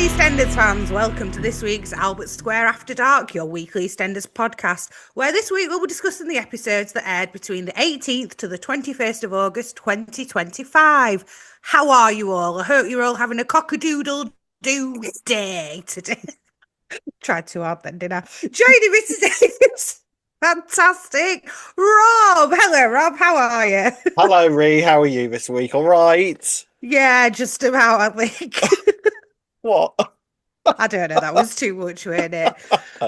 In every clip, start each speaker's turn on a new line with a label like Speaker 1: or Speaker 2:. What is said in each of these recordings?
Speaker 1: EastEnders fans, welcome to this week's Albert Square After Dark, your weekly EastEnders podcast, where this week we'll be discussing the episodes that aired between the 18th to the 21st of August 2025. How are you all? I hope you're all having a cock-a-doodle-doo day today. Tried too hard then, didn't I? Joining me today is fantastic Rob. Hello, Rob. How are you?
Speaker 2: Hello, Ree. How are you this week? All right.
Speaker 1: Yeah, just about, I think.
Speaker 2: What?
Speaker 1: I don't know. That was too much, wasn't it?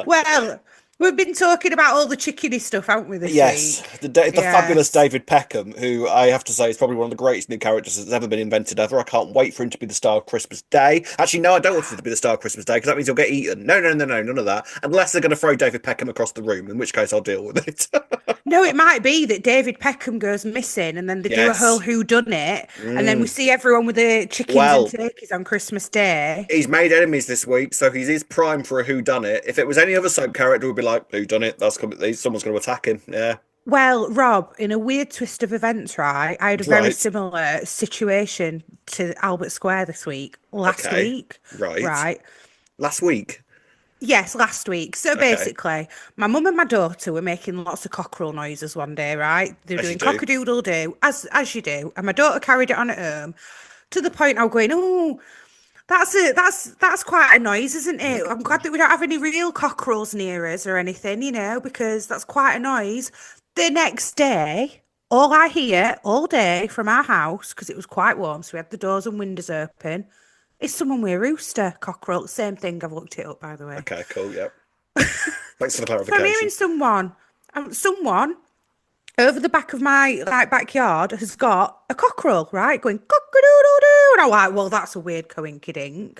Speaker 1: Well, we've been talking about all the chickeny stuff, haven't we, this
Speaker 2: Yes,
Speaker 1: week?
Speaker 2: the fabulous
Speaker 1: Yes.
Speaker 2: David Peckham, who I have to say is probably one of the greatest new characters that's ever been invented ever. I can't wait for him to be the star of Christmas Day. Actually, no, I don't want him to be the star of Christmas Day because that means he'll get eaten. No, none of that. Unless they're going to throw David Peckham across the room, in which case I'll deal with it.
Speaker 1: No, it might be that David Peckham goes missing and then they do a whole
Speaker 2: Yes.
Speaker 1: whodunit and then we see everyone with the chickens and
Speaker 2: Well,
Speaker 1: turkeys on Christmas Day.
Speaker 2: he's made enemies this week, so he is prime for a whodunit. If it was any other soap character, we'd be like, whodunit, someone's going to attack him. Yeah.
Speaker 1: Well, Rob, in a weird twist of events, right, I had a very
Speaker 2: Right.
Speaker 1: similar situation to Albert Square this week, last
Speaker 2: Okay.
Speaker 1: week,
Speaker 2: Right.
Speaker 1: right?
Speaker 2: Last week.
Speaker 1: Yes, last week. So
Speaker 2: Okay.
Speaker 1: basically, my mum and my daughter were making lots of cockerel noises one day, right? They were
Speaker 2: As you
Speaker 1: doing
Speaker 2: do.
Speaker 1: cock-a-doodle-doo, as you do. And my daughter carried it on at home to the point I was going, oh, that's quite a noise, isn't it? I'm glad that we don't have any real cockerels near us or anything, because that's quite a noise. The next day, all I hear all day from our house, because it was quite warm, so we had the doors and windows open, is someone with a rooster, cockerel. Same thing. I've looked it up, by the way.
Speaker 2: Okay, cool. Yep. Thanks for the
Speaker 1: So I'm hearing
Speaker 2: clarification.
Speaker 1: someone over the back of my backyard has got a cockerel, right, going cock-a-doodle-doo, and I'm like, well, that's a weird coinkydink.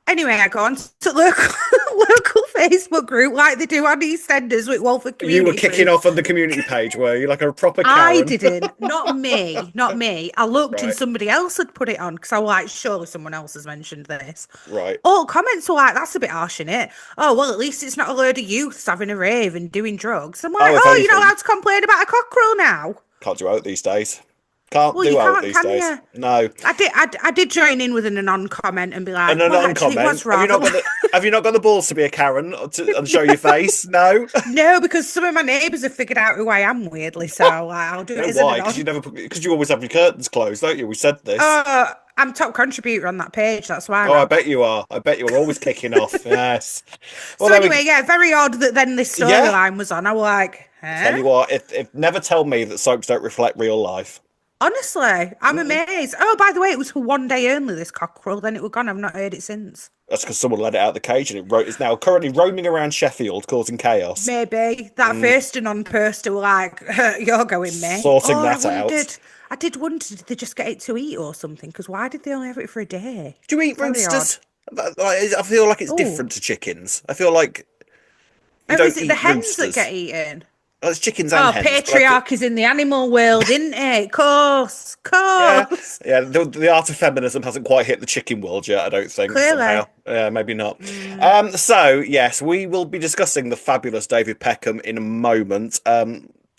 Speaker 1: Anyway, I go on to local Facebook group like they do on EastEnders with Walford
Speaker 2: You were
Speaker 1: Community
Speaker 2: kicking
Speaker 1: Group.
Speaker 2: off on the community page, were you? Like a proper
Speaker 1: I
Speaker 2: Karen.
Speaker 1: didn't, not me, not me. I looked and
Speaker 2: Right,
Speaker 1: somebody else had put it on because I was like, surely someone else has mentioned this.
Speaker 2: right.
Speaker 1: All comments were like, that's a bit harsh, innit? Oh, well, at least it's not a load of youths having a rave and doing drugs. I'm like,
Speaker 2: Oh, if
Speaker 1: oh, you're not
Speaker 2: anything,
Speaker 1: allowed to complain about a cockerel now.
Speaker 2: can't do out these days. Can't
Speaker 1: Well,
Speaker 2: do
Speaker 1: you
Speaker 2: out
Speaker 1: can't,
Speaker 2: these
Speaker 1: can
Speaker 2: days.
Speaker 1: you?
Speaker 2: No.
Speaker 1: I did join in with an anon comment and be
Speaker 2: And
Speaker 1: like,
Speaker 2: a
Speaker 1: well, actually, it
Speaker 2: non-comment.
Speaker 1: was rather.
Speaker 2: Have you not got the balls to be a Karen and show your face? No.
Speaker 1: No, because some of my neighbours have figured out who I am weirdly, so I'll do it
Speaker 2: No,
Speaker 1: as an
Speaker 2: why? Because
Speaker 1: anon.
Speaker 2: you always have your curtains closed, don't you? We said this.
Speaker 1: I'm top contributor on that page, that's why,
Speaker 2: Oh, I
Speaker 1: Rob.
Speaker 2: bet you are. I bet you are always kicking off. Yes. Well,
Speaker 1: So
Speaker 2: there we.
Speaker 1: anyway, yeah, very odd that then this
Speaker 2: Yeah.
Speaker 1: storyline was on. I was like,
Speaker 2: Tell
Speaker 1: huh?
Speaker 2: you what, if never tell me that soaps don't reflect real life.
Speaker 1: Honestly, I'm
Speaker 2: Mm.
Speaker 1: amazed. Oh, by the way, it was for one day only, this cockerel. Then it was gone. I've not heard it since.
Speaker 2: That's because someone let it out of the cage and it's now currently roaming around Sheffield, causing chaos.
Speaker 1: Maybe that
Speaker 2: Mm,
Speaker 1: first and on poster were like, you're going, me.
Speaker 2: sorting
Speaker 1: Oh,
Speaker 2: that out.
Speaker 1: I did wonder, did they just get it to eat or something? Because why did they only have it for a day?
Speaker 2: Do you eat
Speaker 1: Very odd.
Speaker 2: roosters? I feel like it's
Speaker 1: Oh,
Speaker 2: different to chickens. I feel like you
Speaker 1: oh, is
Speaker 2: don't
Speaker 1: it the
Speaker 2: eat
Speaker 1: hens that
Speaker 2: roosters.
Speaker 1: get eaten?
Speaker 2: Well, it's chickens and
Speaker 1: Oh,
Speaker 2: hens, but
Speaker 1: patriarchy's in the animal world, isn't it? Course,
Speaker 2: yeah,
Speaker 1: course.
Speaker 2: yeah. The art of feminism hasn't quite hit the chicken world yet. I don't think
Speaker 1: Clearly.
Speaker 2: somehow. Yeah, maybe not.
Speaker 1: Mm.
Speaker 2: So yes, we will be discussing the fabulous David Peckham in a moment.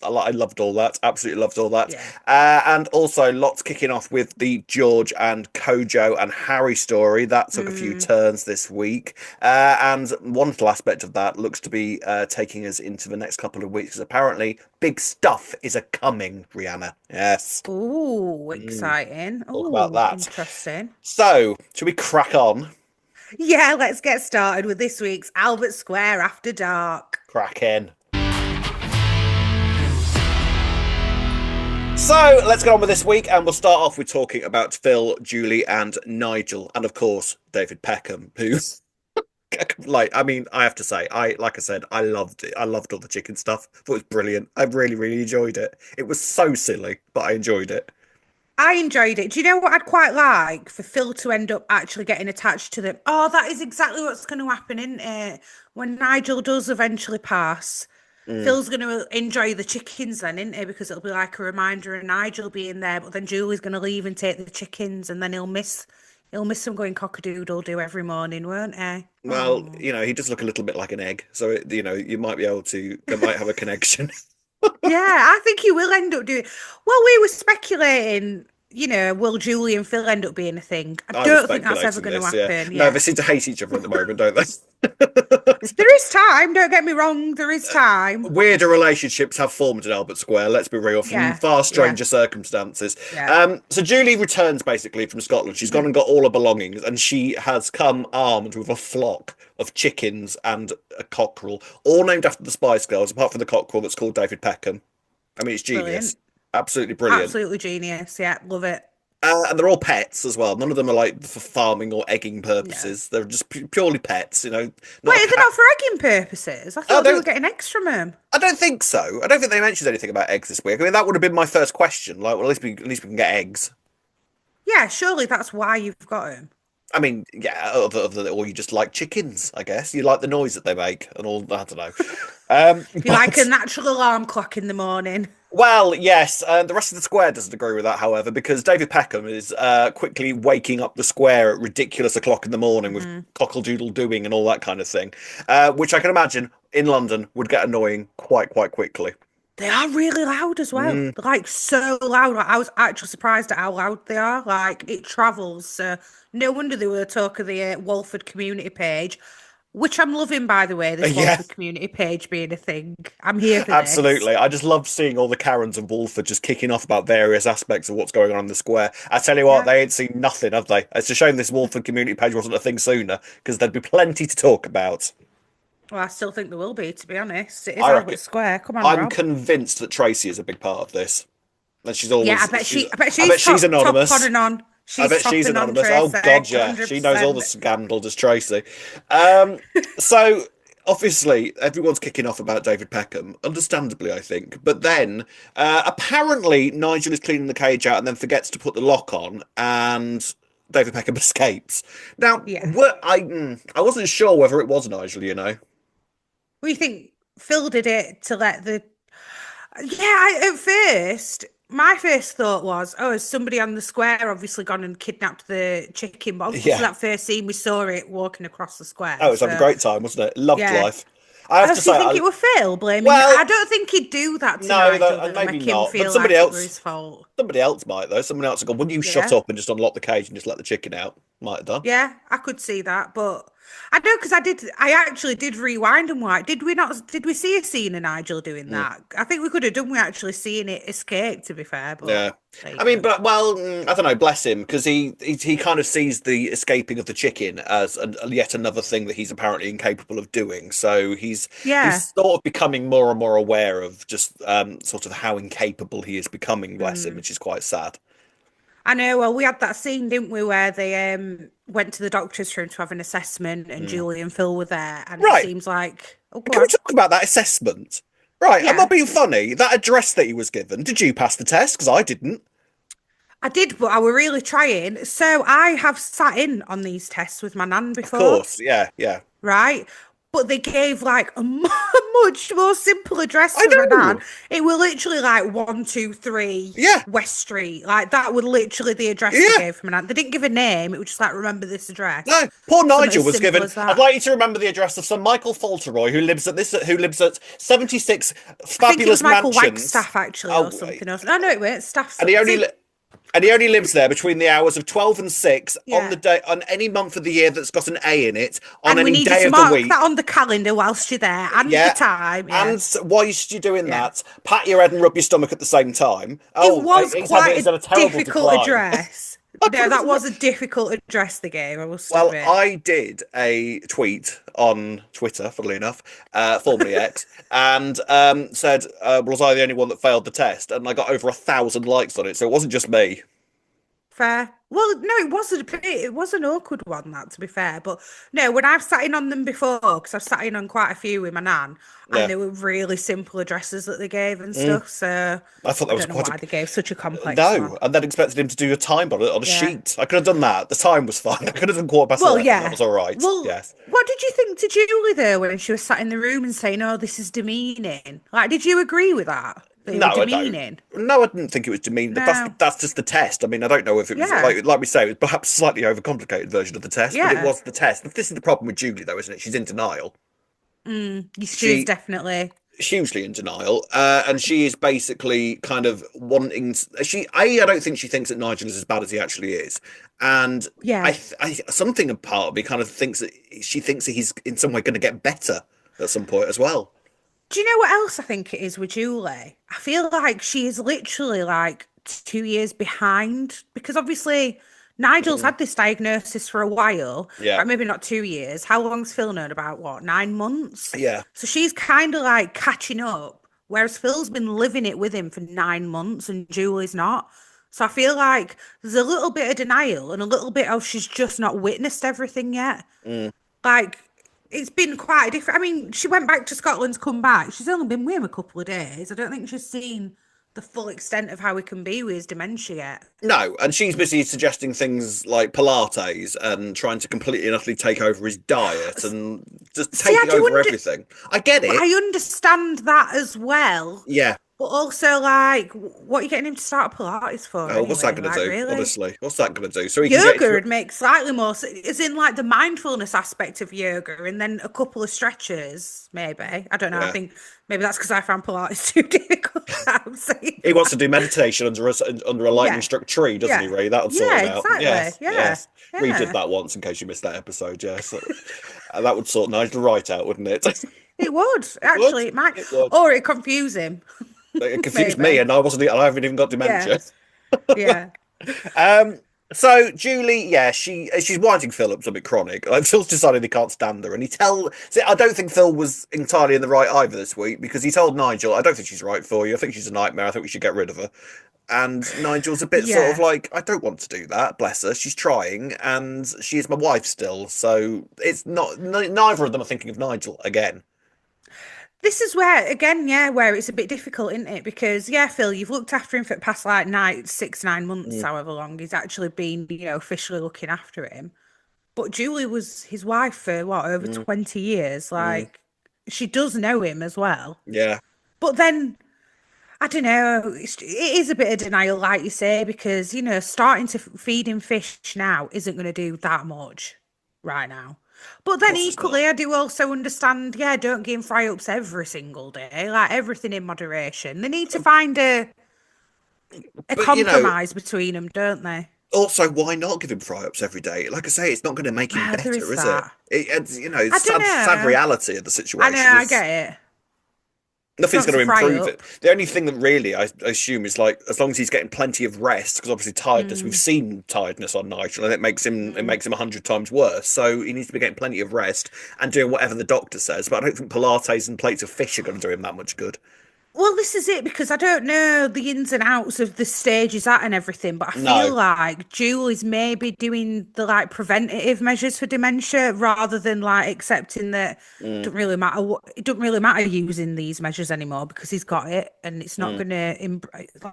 Speaker 2: I loved all that. Absolutely loved all that.
Speaker 1: Yeah.
Speaker 2: And also lots kicking off with the George and Kojo and Harry story. That took a few
Speaker 1: Mm.
Speaker 2: turns this week. And one little aspect of that looks to be taking us into the next couple of weeks because apparently big stuff is a coming, Rihanna. Yes.
Speaker 1: Oh,
Speaker 2: Mm,
Speaker 1: exciting.
Speaker 2: talk about
Speaker 1: Oh,
Speaker 2: that.
Speaker 1: interesting.
Speaker 2: So, should we crack on?
Speaker 1: Yeah, let's get started with this week's Albert Square After Dark.
Speaker 2: Crack in. So let's get on with this week, and we'll start off with talking about Phil, Julie, and Nigel, and of course David Peckham, who, I have to say, like I said, I loved it. I loved all the chicken stuff. Thought it was brilliant. I really, really enjoyed it. It was so silly, but I enjoyed it.
Speaker 1: I enjoyed it. Do you know what I'd quite like? For Phil to end up actually getting attached to them. Oh, that is exactly what's going to happen, isn't it? When Nigel does eventually pass,
Speaker 2: Mm.
Speaker 1: Phil's going to enjoy the chickens then, isn't he? Because it'll be like a reminder of Nigel being there, but then Julie's going to leave and take the chickens, and then he'll miss them going cock-a-doodle-doo every morning, won't he?
Speaker 2: Well,
Speaker 1: Oh.
Speaker 2: he does look a little bit like an egg, so you might be able to, they might have a connection.
Speaker 1: Yeah, I think he will end up doing. Well, we were speculating will Julie and Phil end up being a thing? I
Speaker 2: I was
Speaker 1: don't think that's ever
Speaker 2: speculating
Speaker 1: going to
Speaker 2: this, yeah.
Speaker 1: happen.
Speaker 2: No, they
Speaker 1: Yeah.
Speaker 2: seem to hate each other at the moment, don't they?
Speaker 1: There is time, don't get me wrong, there is time.
Speaker 2: Weirder relationships have formed in Albert Square, let's be real, from
Speaker 1: Yeah,
Speaker 2: far
Speaker 1: yeah,
Speaker 2: stranger circumstances.
Speaker 1: yeah.
Speaker 2: So Julie returns basically from Scotland. She's gone and got all her belongings, and she has come armed with a flock of chickens and a cockerel, all named after the Spice Girls, apart from the cockerel that's called David Peckham. I mean, it's genius.
Speaker 1: Brilliant.
Speaker 2: Absolutely brilliant.
Speaker 1: Absolutely genius. Yeah, love it.
Speaker 2: And they're all pets as well. None of them are like for farming or egging
Speaker 1: No.
Speaker 2: purposes. They're just purely pets, not
Speaker 1: Wait,
Speaker 2: a
Speaker 1: are they
Speaker 2: cat.
Speaker 1: not for egging purposes? I
Speaker 2: Oh,
Speaker 1: thought they were getting eggs from them.
Speaker 2: I don't think so. I don't think they mentioned anything about eggs this week. I mean, that would have been my first question. Like, well, at least we can get eggs.
Speaker 1: Yeah, surely that's why you've got them.
Speaker 2: I mean, yeah, or you just like chickens, I guess. You like the noise that they make and all. I don't know.
Speaker 1: You like a
Speaker 2: But
Speaker 1: natural alarm clock in the morning.
Speaker 2: well, yes. The rest of the square doesn't agree with that, however, because David Peckham is quickly waking up the square at ridiculous o'clock in the morning with cockle-doodle doing and all that kind of thing, which I can imagine in London would get annoying quite quickly.
Speaker 1: They are really loud as well.
Speaker 2: Mm,
Speaker 1: They're like so loud. Like, I was actually surprised at how loud they are. Like it travels. So no wonder they were talk of the Walford community page, which I'm loving, by the way. This
Speaker 2: yeah.
Speaker 1: Walford community page being a thing. I'm here for this.
Speaker 2: Absolutely. I just love seeing all the Karens and Wolford just kicking off about various aspects of what's going on in the square. I tell you what,
Speaker 1: Yeah.
Speaker 2: they ain't seen nothing, have they? It's a shame this Wolford community page wasn't a thing sooner, because there'd be plenty to talk about.
Speaker 1: Well, I still think there will be, to be honest. It is
Speaker 2: I reckon.
Speaker 1: Albert Square. Come on,
Speaker 2: I'm
Speaker 1: Rob.
Speaker 2: convinced that Tracy is a big part of this. And she's
Speaker 1: Yeah,
Speaker 2: always
Speaker 1: I bet
Speaker 2: I bet
Speaker 1: she's
Speaker 2: she's
Speaker 1: top on
Speaker 2: anonymous.
Speaker 1: and on.
Speaker 2: I
Speaker 1: She's
Speaker 2: bet she's
Speaker 1: topping on
Speaker 2: anonymous. Oh
Speaker 1: Tracy,
Speaker 2: God, yeah. She knows all the
Speaker 1: 100%.
Speaker 2: scandal, does Tracy. Um, so obviously everyone's kicking off about David Peckham, understandably, I think. But then apparently Nigel is cleaning the cage out and then forgets to put the lock on, and David Peckham escapes. Now,
Speaker 1: Yeah.
Speaker 2: I wasn't sure whether it was Nigel.
Speaker 1: What do you think? Phil did it to let the. Yeah, at first, my first thought was, oh, has somebody on the square obviously gone and kidnapped the chicken? But obviously,
Speaker 2: Yeah.
Speaker 1: that first scene, we saw it walking across the square.
Speaker 2: Oh, it's having a
Speaker 1: So,
Speaker 2: great time, wasn't it? Loved
Speaker 1: yeah.
Speaker 2: life. I have
Speaker 1: Oh,
Speaker 2: to
Speaker 1: so you
Speaker 2: say,
Speaker 1: think it were Phil blaming? I
Speaker 2: well,
Speaker 1: don't think he'd do that to
Speaker 2: no,
Speaker 1: Nigel, though,
Speaker 2: maybe
Speaker 1: make him
Speaker 2: not. But
Speaker 1: feel
Speaker 2: somebody
Speaker 1: like it were
Speaker 2: else,
Speaker 1: his fault.
Speaker 2: somebody else might though. Someone else would go, "Wouldn't you shut
Speaker 1: Yeah.
Speaker 2: up and just unlock the cage and just let the chicken out?" Might have done.
Speaker 1: Yeah, I could see that, but I know because I actually did rewind and watch. Did we not? Did we see a scene of Nigel doing
Speaker 2: Mm.
Speaker 1: that? I think we could have done. We actually seen it escape. To be fair, but
Speaker 2: Yeah,
Speaker 1: there you
Speaker 2: I mean,
Speaker 1: go.
Speaker 2: but I don't know. Bless him, because he kind of sees the escaping of the chicken as yet another thing that he's apparently incapable of doing. So he's
Speaker 1: Yeah.
Speaker 2: sort of becoming more and more aware of just sort of how incapable he is becoming. Bless him,
Speaker 1: Mm.
Speaker 2: which is quite sad.
Speaker 1: I know. Well, we had that scene, didn't we, where they went to the doctor's room to have an assessment, and
Speaker 2: Mm.
Speaker 1: Julie and Phil were there, and it
Speaker 2: Right.
Speaker 1: seems like, oh, go
Speaker 2: Can we
Speaker 1: on.
Speaker 2: talk about that assessment? Right, I'm
Speaker 1: Yeah,
Speaker 2: not being funny. That address that he was given, did you pass the test? Because I didn't.
Speaker 1: I did, but I were really trying. So I have sat in on these tests with my nan
Speaker 2: Of
Speaker 1: before.
Speaker 2: course, yeah, yeah.
Speaker 1: Right? But they gave like a much more simple address
Speaker 2: I
Speaker 1: for my nan.
Speaker 2: know.
Speaker 1: It were literally like 123
Speaker 2: Yeah,
Speaker 1: West Street. Like that were literally the address they
Speaker 2: yeah.
Speaker 1: gave for my nan. They didn't give a name. It was just like remember this address.
Speaker 2: No, poor
Speaker 1: Something
Speaker 2: Nigel
Speaker 1: as
Speaker 2: was
Speaker 1: simple
Speaker 2: given.
Speaker 1: as
Speaker 2: I'd
Speaker 1: that.
Speaker 2: like you to remember the address of Sir Michael Fauntleroy, who lives at 76
Speaker 1: I think it was
Speaker 2: fabulous
Speaker 1: Michael
Speaker 2: mansions.
Speaker 1: Wagstaff actually, or
Speaker 2: Oh,
Speaker 1: something else. No, no, it was staff.
Speaker 2: and he only
Speaker 1: See,
Speaker 2: li- and he only lives there between the hours of 12 and 6 on the
Speaker 1: yeah.
Speaker 2: day on any month of the year that's got an A in it on
Speaker 1: And we
Speaker 2: any
Speaker 1: need you
Speaker 2: day
Speaker 1: to
Speaker 2: of the
Speaker 1: mark that
Speaker 2: week.
Speaker 1: on the calendar whilst you're there and the
Speaker 2: Yeah.
Speaker 1: time. Yeah,
Speaker 2: And whilst you're doing
Speaker 1: yeah.
Speaker 2: that, pat your head and rub your stomach at the same time.
Speaker 1: It
Speaker 2: Oh,
Speaker 1: was
Speaker 2: he's
Speaker 1: quite
Speaker 2: had
Speaker 1: a
Speaker 2: a terrible
Speaker 1: difficult
Speaker 2: decline.
Speaker 1: address. No, that was a difficult address, the game, I must
Speaker 2: Well,
Speaker 1: admit.
Speaker 2: I did a tweet on Twitter, funnily enough, formerly X, and said, was I the only one that failed the test? And I got over 1,000 likes on it, so it wasn't just me.
Speaker 1: Fair. Well, no, it was an awkward one, that, to be fair. But no, when I've sat in on them before, because I've sat in on quite a few with my nan, and
Speaker 2: Yeah.
Speaker 1: they were really simple addresses that they gave and
Speaker 2: Mm.
Speaker 1: stuff. So
Speaker 2: I thought that
Speaker 1: I
Speaker 2: was
Speaker 1: don't know
Speaker 2: quite
Speaker 1: why they gave such a
Speaker 2: a
Speaker 1: complex one.
Speaker 2: no, and then expected him to do a time on a
Speaker 1: Yeah.
Speaker 2: sheet. I could have done that. The time was fine. I could have done quarter past
Speaker 1: Well,
Speaker 2: 11. That
Speaker 1: yeah.
Speaker 2: was all right.
Speaker 1: Well,
Speaker 2: Yes.
Speaker 1: what did you think to Julie though when she was sat in the room and saying, "Oh, this is demeaning"? Like, did you agree with that? They
Speaker 2: No,
Speaker 1: were
Speaker 2: I don't.
Speaker 1: demeaning.
Speaker 2: No, I didn't think it was demeaning.
Speaker 1: No.
Speaker 2: That's just the test. I mean, I don't know if it was
Speaker 1: Yeah.
Speaker 2: like we say, it was perhaps a slightly overcomplicated version of the test, but it
Speaker 1: Yeah.
Speaker 2: was the test. This is the problem with Julie, though, isn't it? She's in denial.
Speaker 1: She is
Speaker 2: She
Speaker 1: definitely.
Speaker 2: hugely in denial, and she is basically kind of wanting. I don't think she thinks that Nigel is as bad as he actually is, and
Speaker 1: Yeah.
Speaker 2: something a part of me kind of thinks that she thinks that he's in some way going to get better at some point as well.
Speaker 1: Do you know what else I think it is with Julie? I feel like she is literally like 2 years behind because obviously Nigel's
Speaker 2: Mm,
Speaker 1: had this diagnosis for a while,
Speaker 2: yeah,
Speaker 1: right? Maybe not 2 years. How long's Phil known about? What, 9 months?
Speaker 2: yeah.
Speaker 1: So she's kind of like catching up, whereas Phil's been living it with him for 9 months and Julie's not. So I feel like there's a little bit of denial and a little bit of she's just not witnessed everything yet.
Speaker 2: Mm.
Speaker 1: Like, it's been quite different. I mean, she went back to Scotland to come back. She's only been with him a couple of days. I don't think she's seen the full extent of how he can be with his dementia yet.
Speaker 2: No, and she's busy suggesting things like Pilates and trying to completely and utterly take over his diet and just
Speaker 1: See, I
Speaker 2: taking
Speaker 1: do
Speaker 2: over everything. I get it.
Speaker 1: I understand that as well,
Speaker 2: Yeah.
Speaker 1: but also like, what are you getting him to start a Pilates for
Speaker 2: Oh, what's that
Speaker 1: anyway?
Speaker 2: going to
Speaker 1: Like,
Speaker 2: do?
Speaker 1: really?
Speaker 2: Honestly, what's that going to do? So he can get
Speaker 1: Yoga
Speaker 2: through.
Speaker 1: would make slightly more as in like the mindfulness aspect of yoga and then a couple of stretches, maybe. I don't know. I
Speaker 2: Yeah.
Speaker 1: think maybe that's because I found Pilates too difficult. I'm saying
Speaker 2: He wants to
Speaker 1: that.
Speaker 2: do meditation under a lightning
Speaker 1: Yeah.
Speaker 2: struck tree, doesn't he,
Speaker 1: Yeah.
Speaker 2: Ray? That would sort
Speaker 1: Yeah,
Speaker 2: him out.
Speaker 1: exactly.
Speaker 2: Yes,
Speaker 1: Yeah.
Speaker 2: yes. Reed did
Speaker 1: Yeah.
Speaker 2: that once in case you missed that episode, yes. And that would sort Nigel right out, wouldn't it?
Speaker 1: It would.
Speaker 2: Would
Speaker 1: Actually, it might.
Speaker 2: it would.
Speaker 1: Or it confuse him.
Speaker 2: It confused me
Speaker 1: Maybe.
Speaker 2: and I haven't even got
Speaker 1: Yeah.
Speaker 2: dementia.
Speaker 1: Yeah.
Speaker 2: Um, so Julie, yeah, she's winding Phil up something chronic. Like Phil's decided he can't stand her, and See, I don't think Phil was entirely in the right either this week because he told Nigel, "I don't think she's right for you. I think she's a nightmare. I think we should get rid of her." And Nigel's a bit sort of
Speaker 1: Yeah.
Speaker 2: like, "I don't want to do that. Bless her. She's trying, and she is my wife still. So it's not. Neither of them are thinking of Nigel again."
Speaker 1: This is where, again, yeah, where it's a bit difficult, isn't it? Because, yeah, Phil, you've looked after him for the past like 6, 9 months,
Speaker 2: Mm,
Speaker 1: however long he's actually been, officially looking after him. But Julie was his wife for what, over
Speaker 2: mm,
Speaker 1: 20 years?
Speaker 2: mm.
Speaker 1: Like, she does know him as well.
Speaker 2: Yeah,
Speaker 1: But then I don't know. It is a bit of denial, like you say, because starting to feed him fish now isn't going to do that much right now. But
Speaker 2: of
Speaker 1: then
Speaker 2: course it's not.
Speaker 1: equally, I do also understand. Yeah, don't give him fry ups every single day. Like everything in moderation. They need to find a
Speaker 2: But
Speaker 1: compromise between them, don't they?
Speaker 2: also, why not give him fry-ups every day? Like I say, it's not going to make him
Speaker 1: There
Speaker 2: better,
Speaker 1: is
Speaker 2: is it?
Speaker 1: that. I
Speaker 2: It's
Speaker 1: don't
Speaker 2: sad
Speaker 1: know.
Speaker 2: reality of the
Speaker 1: I know.
Speaker 2: situation
Speaker 1: I
Speaker 2: is
Speaker 1: get it. It's
Speaker 2: nothing's
Speaker 1: not
Speaker 2: going
Speaker 1: to
Speaker 2: to
Speaker 1: fry
Speaker 2: improve it.
Speaker 1: up.
Speaker 2: The only thing that really I assume is like as long as he's getting plenty of rest, because obviously tiredness, we've
Speaker 1: Mm,
Speaker 2: seen tiredness on Nigel, and it
Speaker 1: mm.
Speaker 2: makes him 100 times worse. So he needs to be getting plenty of rest and doing whatever the doctor says. But I don't think Pilates and plates of fish are going to do him that much good.
Speaker 1: Well, this is it because I don't know the ins and outs of the stages at and everything, but I feel
Speaker 2: No.
Speaker 1: like Julie's maybe doing the like preventative measures for dementia rather than like accepting that
Speaker 2: Mm,
Speaker 1: it doesn't really matter using these measures anymore because he's got it and it's not
Speaker 2: mm.
Speaker 1: gonna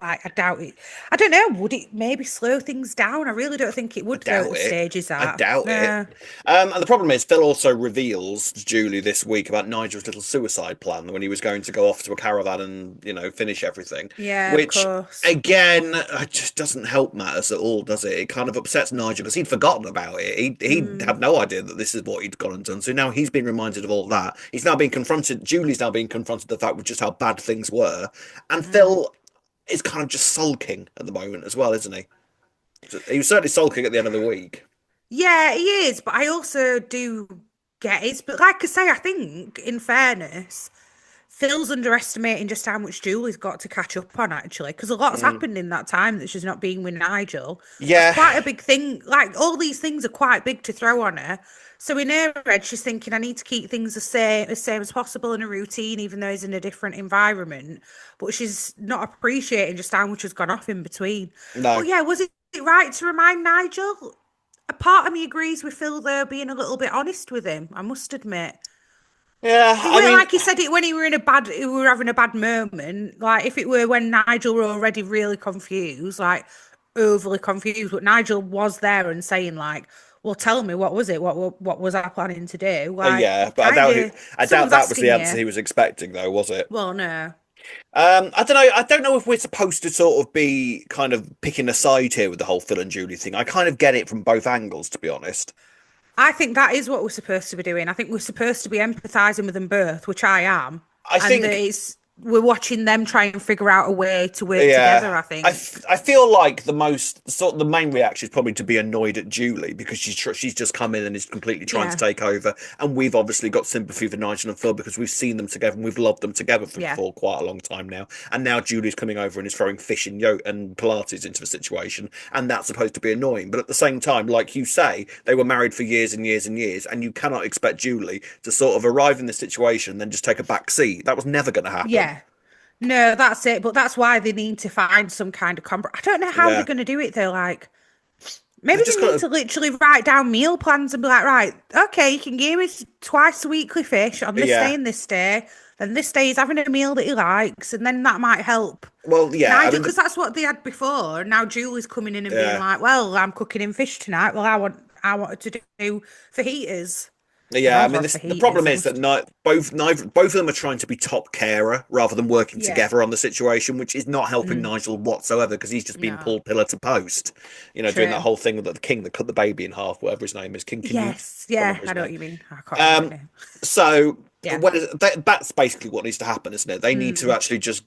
Speaker 1: like I doubt it. I don't know, would it maybe slow things down? I really don't think it
Speaker 2: I
Speaker 1: would though at
Speaker 2: doubt
Speaker 1: the
Speaker 2: it.
Speaker 1: stages
Speaker 2: I
Speaker 1: at.
Speaker 2: doubt it.
Speaker 1: No.
Speaker 2: And the problem is, Phil also reveals to Julie this week about Nigel's little suicide plan when he was going to go off to a caravan and, finish everything.
Speaker 1: Yeah, of
Speaker 2: Which,
Speaker 1: course.
Speaker 2: again, just doesn't help matters at all, does it? It kind of upsets Nigel because he'd forgotten about it. He
Speaker 1: Mm,
Speaker 2: had no idea that this is what he'd gone and done. So now he's been reminded of all that. He's now being confronted. Julie's now being confronted with the fact with just how bad things were. And
Speaker 1: mm.
Speaker 2: Phil is kind of just sulking at the moment as well, isn't he? He was certainly sulking at the end of the week.
Speaker 1: Yeah, he is, but I also do get it. But like I say, I think, in fairness, Phil's underestimating just how much Julie's got to catch up on, actually, because a lot's
Speaker 2: Mm.
Speaker 1: happened in that time that she's not being with Nigel. That's
Speaker 2: Yeah,
Speaker 1: quite a big thing. Like, all these things are quite big to throw on her. So in her head, she's thinking, I need to keep things the same as possible in a routine, even though he's in a different environment. But she's not appreciating just how much has gone off in between.
Speaker 2: no.
Speaker 1: But yeah, was it right to remind Nigel? A part of me agrees with Phil though, being a little bit honest with him. I must admit,
Speaker 2: Yeah,
Speaker 1: it
Speaker 2: I
Speaker 1: weren't
Speaker 2: mean,
Speaker 1: like he said it when he were we were having a bad moment. Like if it were when Nigel were already really confused, like overly confused, but Nigel was there and saying like, "Well, tell me what was it? What was I planning to do?" Like,
Speaker 2: yeah, but
Speaker 1: kind of,
Speaker 2: I doubt
Speaker 1: someone's
Speaker 2: that was the
Speaker 1: asking
Speaker 2: answer
Speaker 1: you.
Speaker 2: he was expecting, though, was it?
Speaker 1: Well, no.
Speaker 2: I don't know. I don't know if we're supposed to sort of be kind of picking a side here with the whole Phil and Julie thing. I kind of get it from both angles, to be honest.
Speaker 1: I think that is what we're supposed to be doing. I think we're supposed to be empathizing with them both, which I am.
Speaker 2: I
Speaker 1: and that
Speaker 2: think
Speaker 1: we're watching them try and figure out a way to work together.
Speaker 2: Yeah,
Speaker 1: I think.
Speaker 2: I feel like the main reaction is probably to be annoyed at Julie because she's just come in and is completely trying to
Speaker 1: Yeah,
Speaker 2: take over, and we've obviously got sympathy for Nigel and Phil because we've seen them together and we've loved them together
Speaker 1: yeah,
Speaker 2: for quite a long time now, and now Julie's coming over and is throwing fish and yo and Pilates into the situation, and that's supposed to be annoying, but at the same time, like you say, they were married for years and years and years, and you cannot expect Julie to sort of arrive in this situation and then just take a back seat. That was never going to happen.
Speaker 1: yeah. No, that's it. But that's why they need to find some kind of compromise. I don't know how they're
Speaker 2: Yeah,
Speaker 1: going to do it though. Like,
Speaker 2: they've
Speaker 1: maybe
Speaker 2: just
Speaker 1: they
Speaker 2: got
Speaker 1: need
Speaker 2: to.
Speaker 1: to literally write down meal plans and be like, right, okay, you can give us twice weekly fish on this day
Speaker 2: Yeah.
Speaker 1: and this day. Then this day he's having a meal that he likes, and then that might help
Speaker 2: Well, yeah. I
Speaker 1: Nigel,
Speaker 2: mean,
Speaker 1: because that's what they had before. And now Julie's coming in and being
Speaker 2: yeah.
Speaker 1: like, well, I'm cooking him fish tonight. Well, I wanted to do fajitas. They'd
Speaker 2: Yeah, I
Speaker 1: all
Speaker 2: mean,
Speaker 1: have
Speaker 2: the
Speaker 1: fajitas.
Speaker 2: problem
Speaker 1: They
Speaker 2: is that
Speaker 1: must,
Speaker 2: both of them are trying to be top carer rather than working
Speaker 1: yeah,
Speaker 2: together on the situation, which is not helping
Speaker 1: mm,
Speaker 2: Nigel whatsoever because he's just been
Speaker 1: no,
Speaker 2: pulled pillar to post. Doing that
Speaker 1: true.
Speaker 2: whole thing that the king that cut the baby in half, whatever his name is, King Canute.
Speaker 1: Yes,
Speaker 2: Can't
Speaker 1: yeah,
Speaker 2: remember
Speaker 1: I
Speaker 2: his
Speaker 1: know
Speaker 2: name.
Speaker 1: what you mean. I can't remember it
Speaker 2: Um,
Speaker 1: now.
Speaker 2: so
Speaker 1: Yeah.
Speaker 2: that's basically what needs to happen, isn't it? They need to
Speaker 1: Mm,
Speaker 2: actually just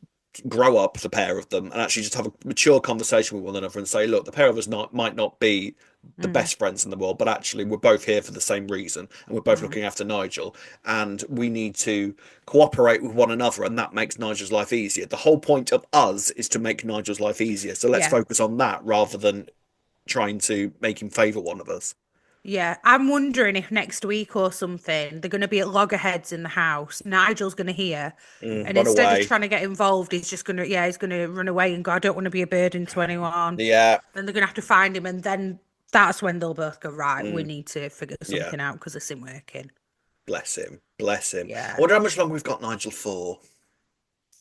Speaker 2: grow up, the pair of them, and actually just have a mature conversation with one another and say, look, the pair of us might not be the
Speaker 1: mm,
Speaker 2: best friends in the world, but actually we're both here for the same reason, and we're both
Speaker 1: mm.
Speaker 2: looking after Nigel, and we need to cooperate with one another, and that makes Nigel's life easier. The whole point of us is to make Nigel's life easier, so let's
Speaker 1: Yeah.
Speaker 2: focus on that rather than trying to make him favour one of us.
Speaker 1: Yeah. I'm wondering if next week or something they're going to be at loggerheads in the house. Nigel's going to hear. And
Speaker 2: Run
Speaker 1: instead of
Speaker 2: away.
Speaker 1: trying to get involved, he's going to run away and go, I don't want to be a burden to anyone.
Speaker 2: Yeah.
Speaker 1: Then they're going to have to find him. And then that's when they'll both go, right, we
Speaker 2: Mm,
Speaker 1: need to figure
Speaker 2: yeah.
Speaker 1: something out because this isn't working.
Speaker 2: Bless him. Bless him. I
Speaker 1: Yeah.
Speaker 2: wonder how much longer we've got Nigel for.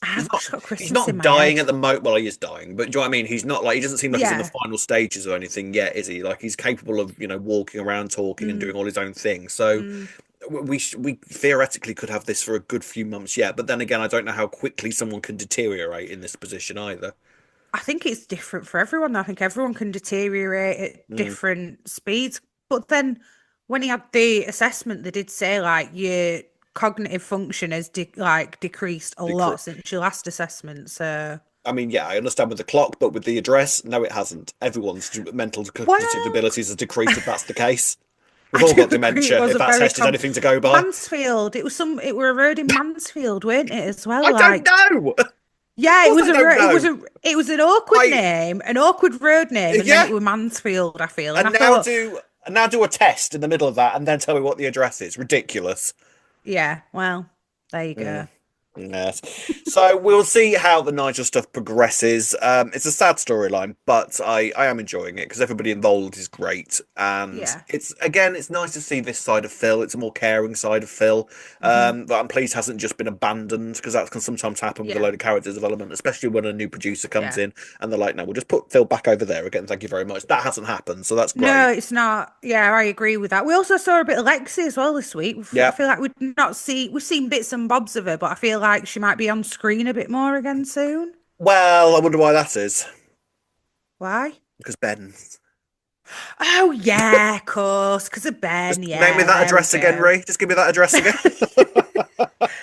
Speaker 1: I've just got
Speaker 2: He's
Speaker 1: Christmas in
Speaker 2: not
Speaker 1: my
Speaker 2: dying
Speaker 1: head.
Speaker 2: at the moment. Well, he is dying, but do you know what I mean? He's not like he doesn't seem like he's in the
Speaker 1: Yeah.
Speaker 2: final stages or anything yet, is he? Like he's capable of walking around, talking, and
Speaker 1: Mm,
Speaker 2: doing all his own thing. So
Speaker 1: mm.
Speaker 2: we theoretically could have this for a good few months yet. But then again, I don't know how quickly someone can deteriorate in this position either.
Speaker 1: I think it's different for everyone. I think everyone can deteriorate at
Speaker 2: Mm,
Speaker 1: different speeds. But then when he had the assessment, they did say like your cognitive function has decreased a lot since your last assessment. So,
Speaker 2: I mean, yeah, I understand with the clock, but with the address, no, it hasn't. Everyone's mental cognitive
Speaker 1: well,
Speaker 2: abilities have decreased if that's the case. We've
Speaker 1: I
Speaker 2: all
Speaker 1: do
Speaker 2: got
Speaker 1: agree it
Speaker 2: dementia. If
Speaker 1: wasn't
Speaker 2: that
Speaker 1: very
Speaker 2: test is anything to go by,
Speaker 1: Mansfield. It were a road in Mansfield, weren't it, as well?
Speaker 2: I don't
Speaker 1: Like,
Speaker 2: know. Of
Speaker 1: yeah,
Speaker 2: course, I don't know.
Speaker 1: it was an awkward
Speaker 2: I
Speaker 1: name, an awkward road name, and then
Speaker 2: Yeah,
Speaker 1: it was Mansfield, I feel. And I
Speaker 2: and now
Speaker 1: thought,
Speaker 2: do a test in the middle of that, and then tell me what the address is. Ridiculous.
Speaker 1: yeah, well, there you
Speaker 2: Mm.
Speaker 1: go.
Speaker 2: Yes. So we'll see how the Nigel stuff progresses. It's a sad storyline, but I am enjoying it because everybody involved is great. And
Speaker 1: Yeah.
Speaker 2: it's nice to see this side of Phil. It's a more caring side of Phil.
Speaker 1: Hmm.
Speaker 2: That I'm pleased hasn't just been abandoned because that can sometimes happen with a
Speaker 1: Yeah.
Speaker 2: load of character development, especially when a new producer comes
Speaker 1: Yeah.
Speaker 2: in and they're like, no, we'll just put Phil back over there again. Thank you very much. That hasn't happened, so that's
Speaker 1: No,
Speaker 2: great.
Speaker 1: it's not. Yeah, I agree with that. We also saw a bit of Lexi as well this week. I
Speaker 2: Yeah.
Speaker 1: feel like we've seen bits and bobs of her, but I feel like she might be on screen a bit more again soon.
Speaker 2: Well, I wonder why that is.
Speaker 1: Why?
Speaker 2: Because Ben.
Speaker 1: Oh yeah, of course, because of Ben.
Speaker 2: Just name me
Speaker 1: Yeah,
Speaker 2: that
Speaker 1: there we
Speaker 2: address again,
Speaker 1: go.
Speaker 2: Ray. Just give me that address again.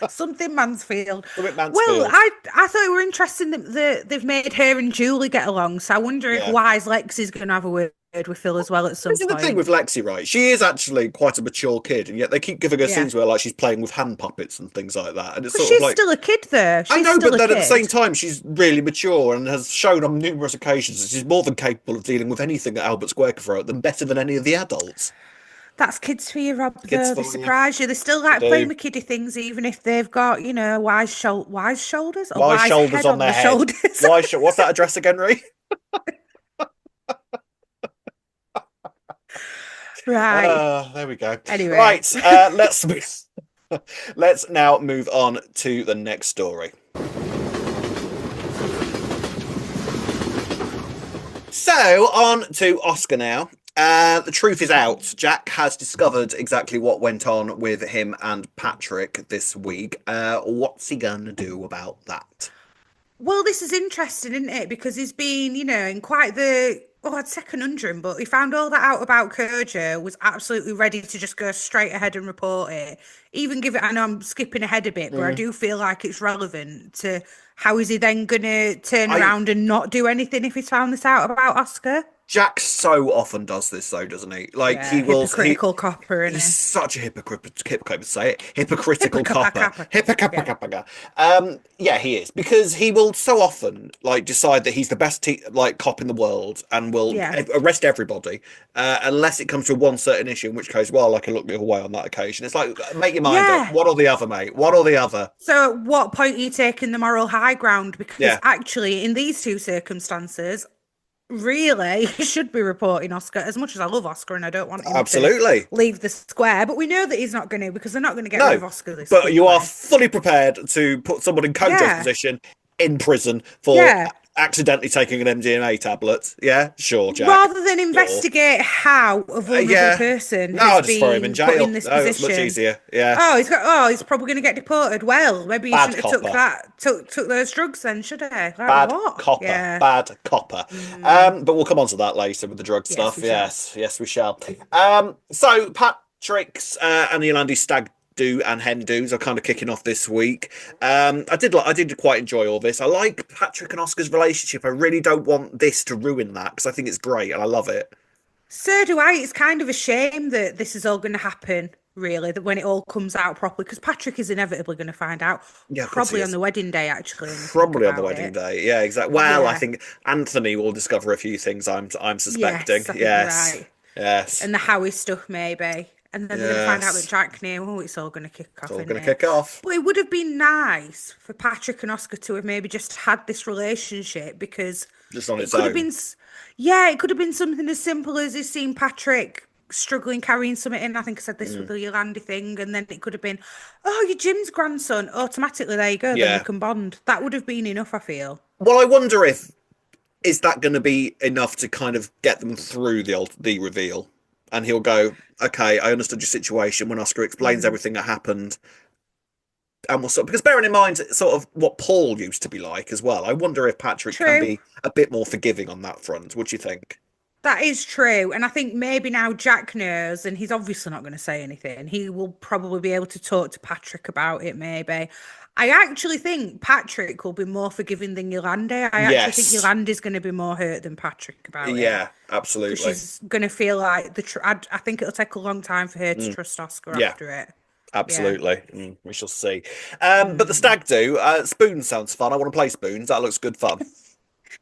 Speaker 1: Something Mansfield.
Speaker 2: Summit
Speaker 1: Well,
Speaker 2: Mansfield.
Speaker 1: I thought it were interesting that they've made her and Julie get along. So I wonder if
Speaker 2: Yeah.
Speaker 1: Wise Lexi's going to have a word with Phil as well at some
Speaker 2: This is the thing
Speaker 1: point.
Speaker 2: with Lexi, right? She is actually quite a mature kid, and yet they keep giving her
Speaker 1: Yeah,
Speaker 2: scenes where like she's playing with hand puppets and things like that. And it's
Speaker 1: because
Speaker 2: sort of
Speaker 1: she's
Speaker 2: like
Speaker 1: still a kid, though.
Speaker 2: I
Speaker 1: She's
Speaker 2: know,
Speaker 1: still
Speaker 2: but
Speaker 1: a
Speaker 2: then at the same
Speaker 1: kid.
Speaker 2: time she's really mature and has shown on numerous occasions that she's more than capable of dealing with anything that Albert Square can throw at them better than any of the adults.
Speaker 1: That's kids for you, Rob,
Speaker 2: Kids
Speaker 1: though. They
Speaker 2: for you.
Speaker 1: surprise you. They still
Speaker 2: They
Speaker 1: like playing
Speaker 2: do.
Speaker 1: with kiddie things, even if they've got, wise shoulders or
Speaker 2: Wise
Speaker 1: wise
Speaker 2: shoulders
Speaker 1: head
Speaker 2: on
Speaker 1: on
Speaker 2: their
Speaker 1: the
Speaker 2: head.
Speaker 1: shoulders.
Speaker 2: What's that address again, Ray?
Speaker 1: Right.
Speaker 2: There we go.
Speaker 1: Anyway.
Speaker 2: Right, let's now move on to the next story. So on to Oscar now. The truth is out. Jack has discovered exactly what went on with him and Patrick this week. What's he gonna do about that?
Speaker 1: Well, this is interesting, isn't it? Because he's been, in quite the Oh, I'd say conundrum, but he found all that out about Kojo, was absolutely ready to just go straight ahead and report it. Even give it, I know I'm skipping ahead a bit, but I
Speaker 2: Mm.
Speaker 1: do feel like it's relevant to how is he then going to turn
Speaker 2: I
Speaker 1: around and not do anything if he's found this out about Oscar?
Speaker 2: Jack so often does this though, doesn't he? Like
Speaker 1: Yeah,
Speaker 2: he will
Speaker 1: hypocritical copper, isn't
Speaker 2: he's
Speaker 1: he?
Speaker 2: such a hypocrite, say it, hypocritical
Speaker 1: Hypocritical
Speaker 2: copper.
Speaker 1: copper. Yeah.
Speaker 2: Hypocritical. Yeah, he is because he will so often like decide that he's the best like cop in the world and will
Speaker 1: Yeah.
Speaker 2: arrest everybody, unless it comes to one certain issue, in which case, well, I can look the other way on that occasion. It's like make your mind up,
Speaker 1: Yeah.
Speaker 2: one or the other, mate, one or the other.
Speaker 1: So, at what point are you taking the moral high ground? Because
Speaker 2: Yeah,
Speaker 1: actually, in these two circumstances, really, he should be reporting Oscar. As much as I love Oscar and I don't want him to
Speaker 2: absolutely.
Speaker 1: leave the square, but we know that he's not going to because they're not going to get rid
Speaker 2: No,
Speaker 1: of Oscar this
Speaker 2: but you are
Speaker 1: quickly.
Speaker 2: fully prepared to put someone in Kojo's
Speaker 1: Yeah.
Speaker 2: position in prison for
Speaker 1: Yeah.
Speaker 2: accidentally taking an MDMA tablet. Yeah, sure, Jack.
Speaker 1: Rather than
Speaker 2: Sure.
Speaker 1: investigate how a vulnerable
Speaker 2: Yeah.
Speaker 1: person
Speaker 2: No,
Speaker 1: has
Speaker 2: I'll just throw him in
Speaker 1: been put in
Speaker 2: jail.
Speaker 1: this
Speaker 2: No, that's much
Speaker 1: position.
Speaker 2: easier. Yeah.
Speaker 1: He's probably going to get deported. Well, maybe he
Speaker 2: Bad
Speaker 1: shouldn't have
Speaker 2: copper.
Speaker 1: took those drugs then, should he? Like
Speaker 2: Bad
Speaker 1: what?
Speaker 2: copper.
Speaker 1: Yeah.
Speaker 2: Bad copper.
Speaker 1: Mm,
Speaker 2: But we'll come on to that later with the drug
Speaker 1: yes,
Speaker 2: stuff.
Speaker 1: we shall.
Speaker 2: Yes, yes, we shall. So Patrick's and Yolandi's stag do and hen do's are kind of kicking off this week. I did quite enjoy all this. I like Patrick and Oscar's relationship. I really don't want this to ruin that because I think it's great and I love it.
Speaker 1: So do I. It's kind of a shame that this is all going to happen, really, that when it all comes out properly, because Patrick is inevitably going to find out,
Speaker 2: Yeah, of course he
Speaker 1: probably on
Speaker 2: is.
Speaker 1: the wedding day, actually, when you think
Speaker 2: Probably on the
Speaker 1: about
Speaker 2: wedding
Speaker 1: it.
Speaker 2: day. Yeah, exactly. Well, I
Speaker 1: Yeah.
Speaker 2: think Anthony will discover a few things I'm suspecting.
Speaker 1: Yes, I think you're
Speaker 2: Yes.
Speaker 1: right.
Speaker 2: Yes.
Speaker 1: And the Howie stuff, maybe. And then they're going to find out that
Speaker 2: Yes.
Speaker 1: Jack knew. Oh, it's all going to kick
Speaker 2: It's
Speaker 1: off,
Speaker 2: all
Speaker 1: isn't
Speaker 2: going to
Speaker 1: it?
Speaker 2: kick off.
Speaker 1: But it would have been nice for Patrick and Oscar to have maybe just had this relationship because
Speaker 2: Just on
Speaker 1: it
Speaker 2: its
Speaker 1: could have
Speaker 2: own.
Speaker 1: been, yeah, it could have been something as simple as he's seen Patrick struggling carrying something in. I think I said this with
Speaker 2: Mm.
Speaker 1: the Yolandi thing. And then it could have been, oh, you're Jim's grandson. Automatically, there you go. Then they
Speaker 2: Yeah.
Speaker 1: can bond. That would have been enough, I feel.
Speaker 2: Well, I wonder if is that going to be enough to kind of get them through the reveal, and he'll go, "Okay, I understood your situation." When Oscar explains
Speaker 1: Mm,
Speaker 2: everything that happened, and we'll sort because bearing in mind sort of what Paul used to be like as well. I wonder if Patrick can
Speaker 1: true.
Speaker 2: be a bit more forgiving on that front. What do you think?
Speaker 1: That is true. And I think maybe now Jack knows, and he's obviously not going to say anything. He will probably be able to talk to Patrick about it, maybe. I actually think Patrick will be more forgiving than Yolande. I actually think
Speaker 2: Yes.
Speaker 1: Yolande's going to be more hurt than Patrick about it.
Speaker 2: Yeah,
Speaker 1: Because
Speaker 2: absolutely.
Speaker 1: she's going to feel like I think it'll take a long time for her to
Speaker 2: Mm,
Speaker 1: trust Oscar
Speaker 2: yeah,
Speaker 1: after it. Yeah.
Speaker 2: absolutely. We shall see. But the
Speaker 1: Mm.
Speaker 2: stag do. Spoon sounds fun. I want to play spoons. That looks good fun.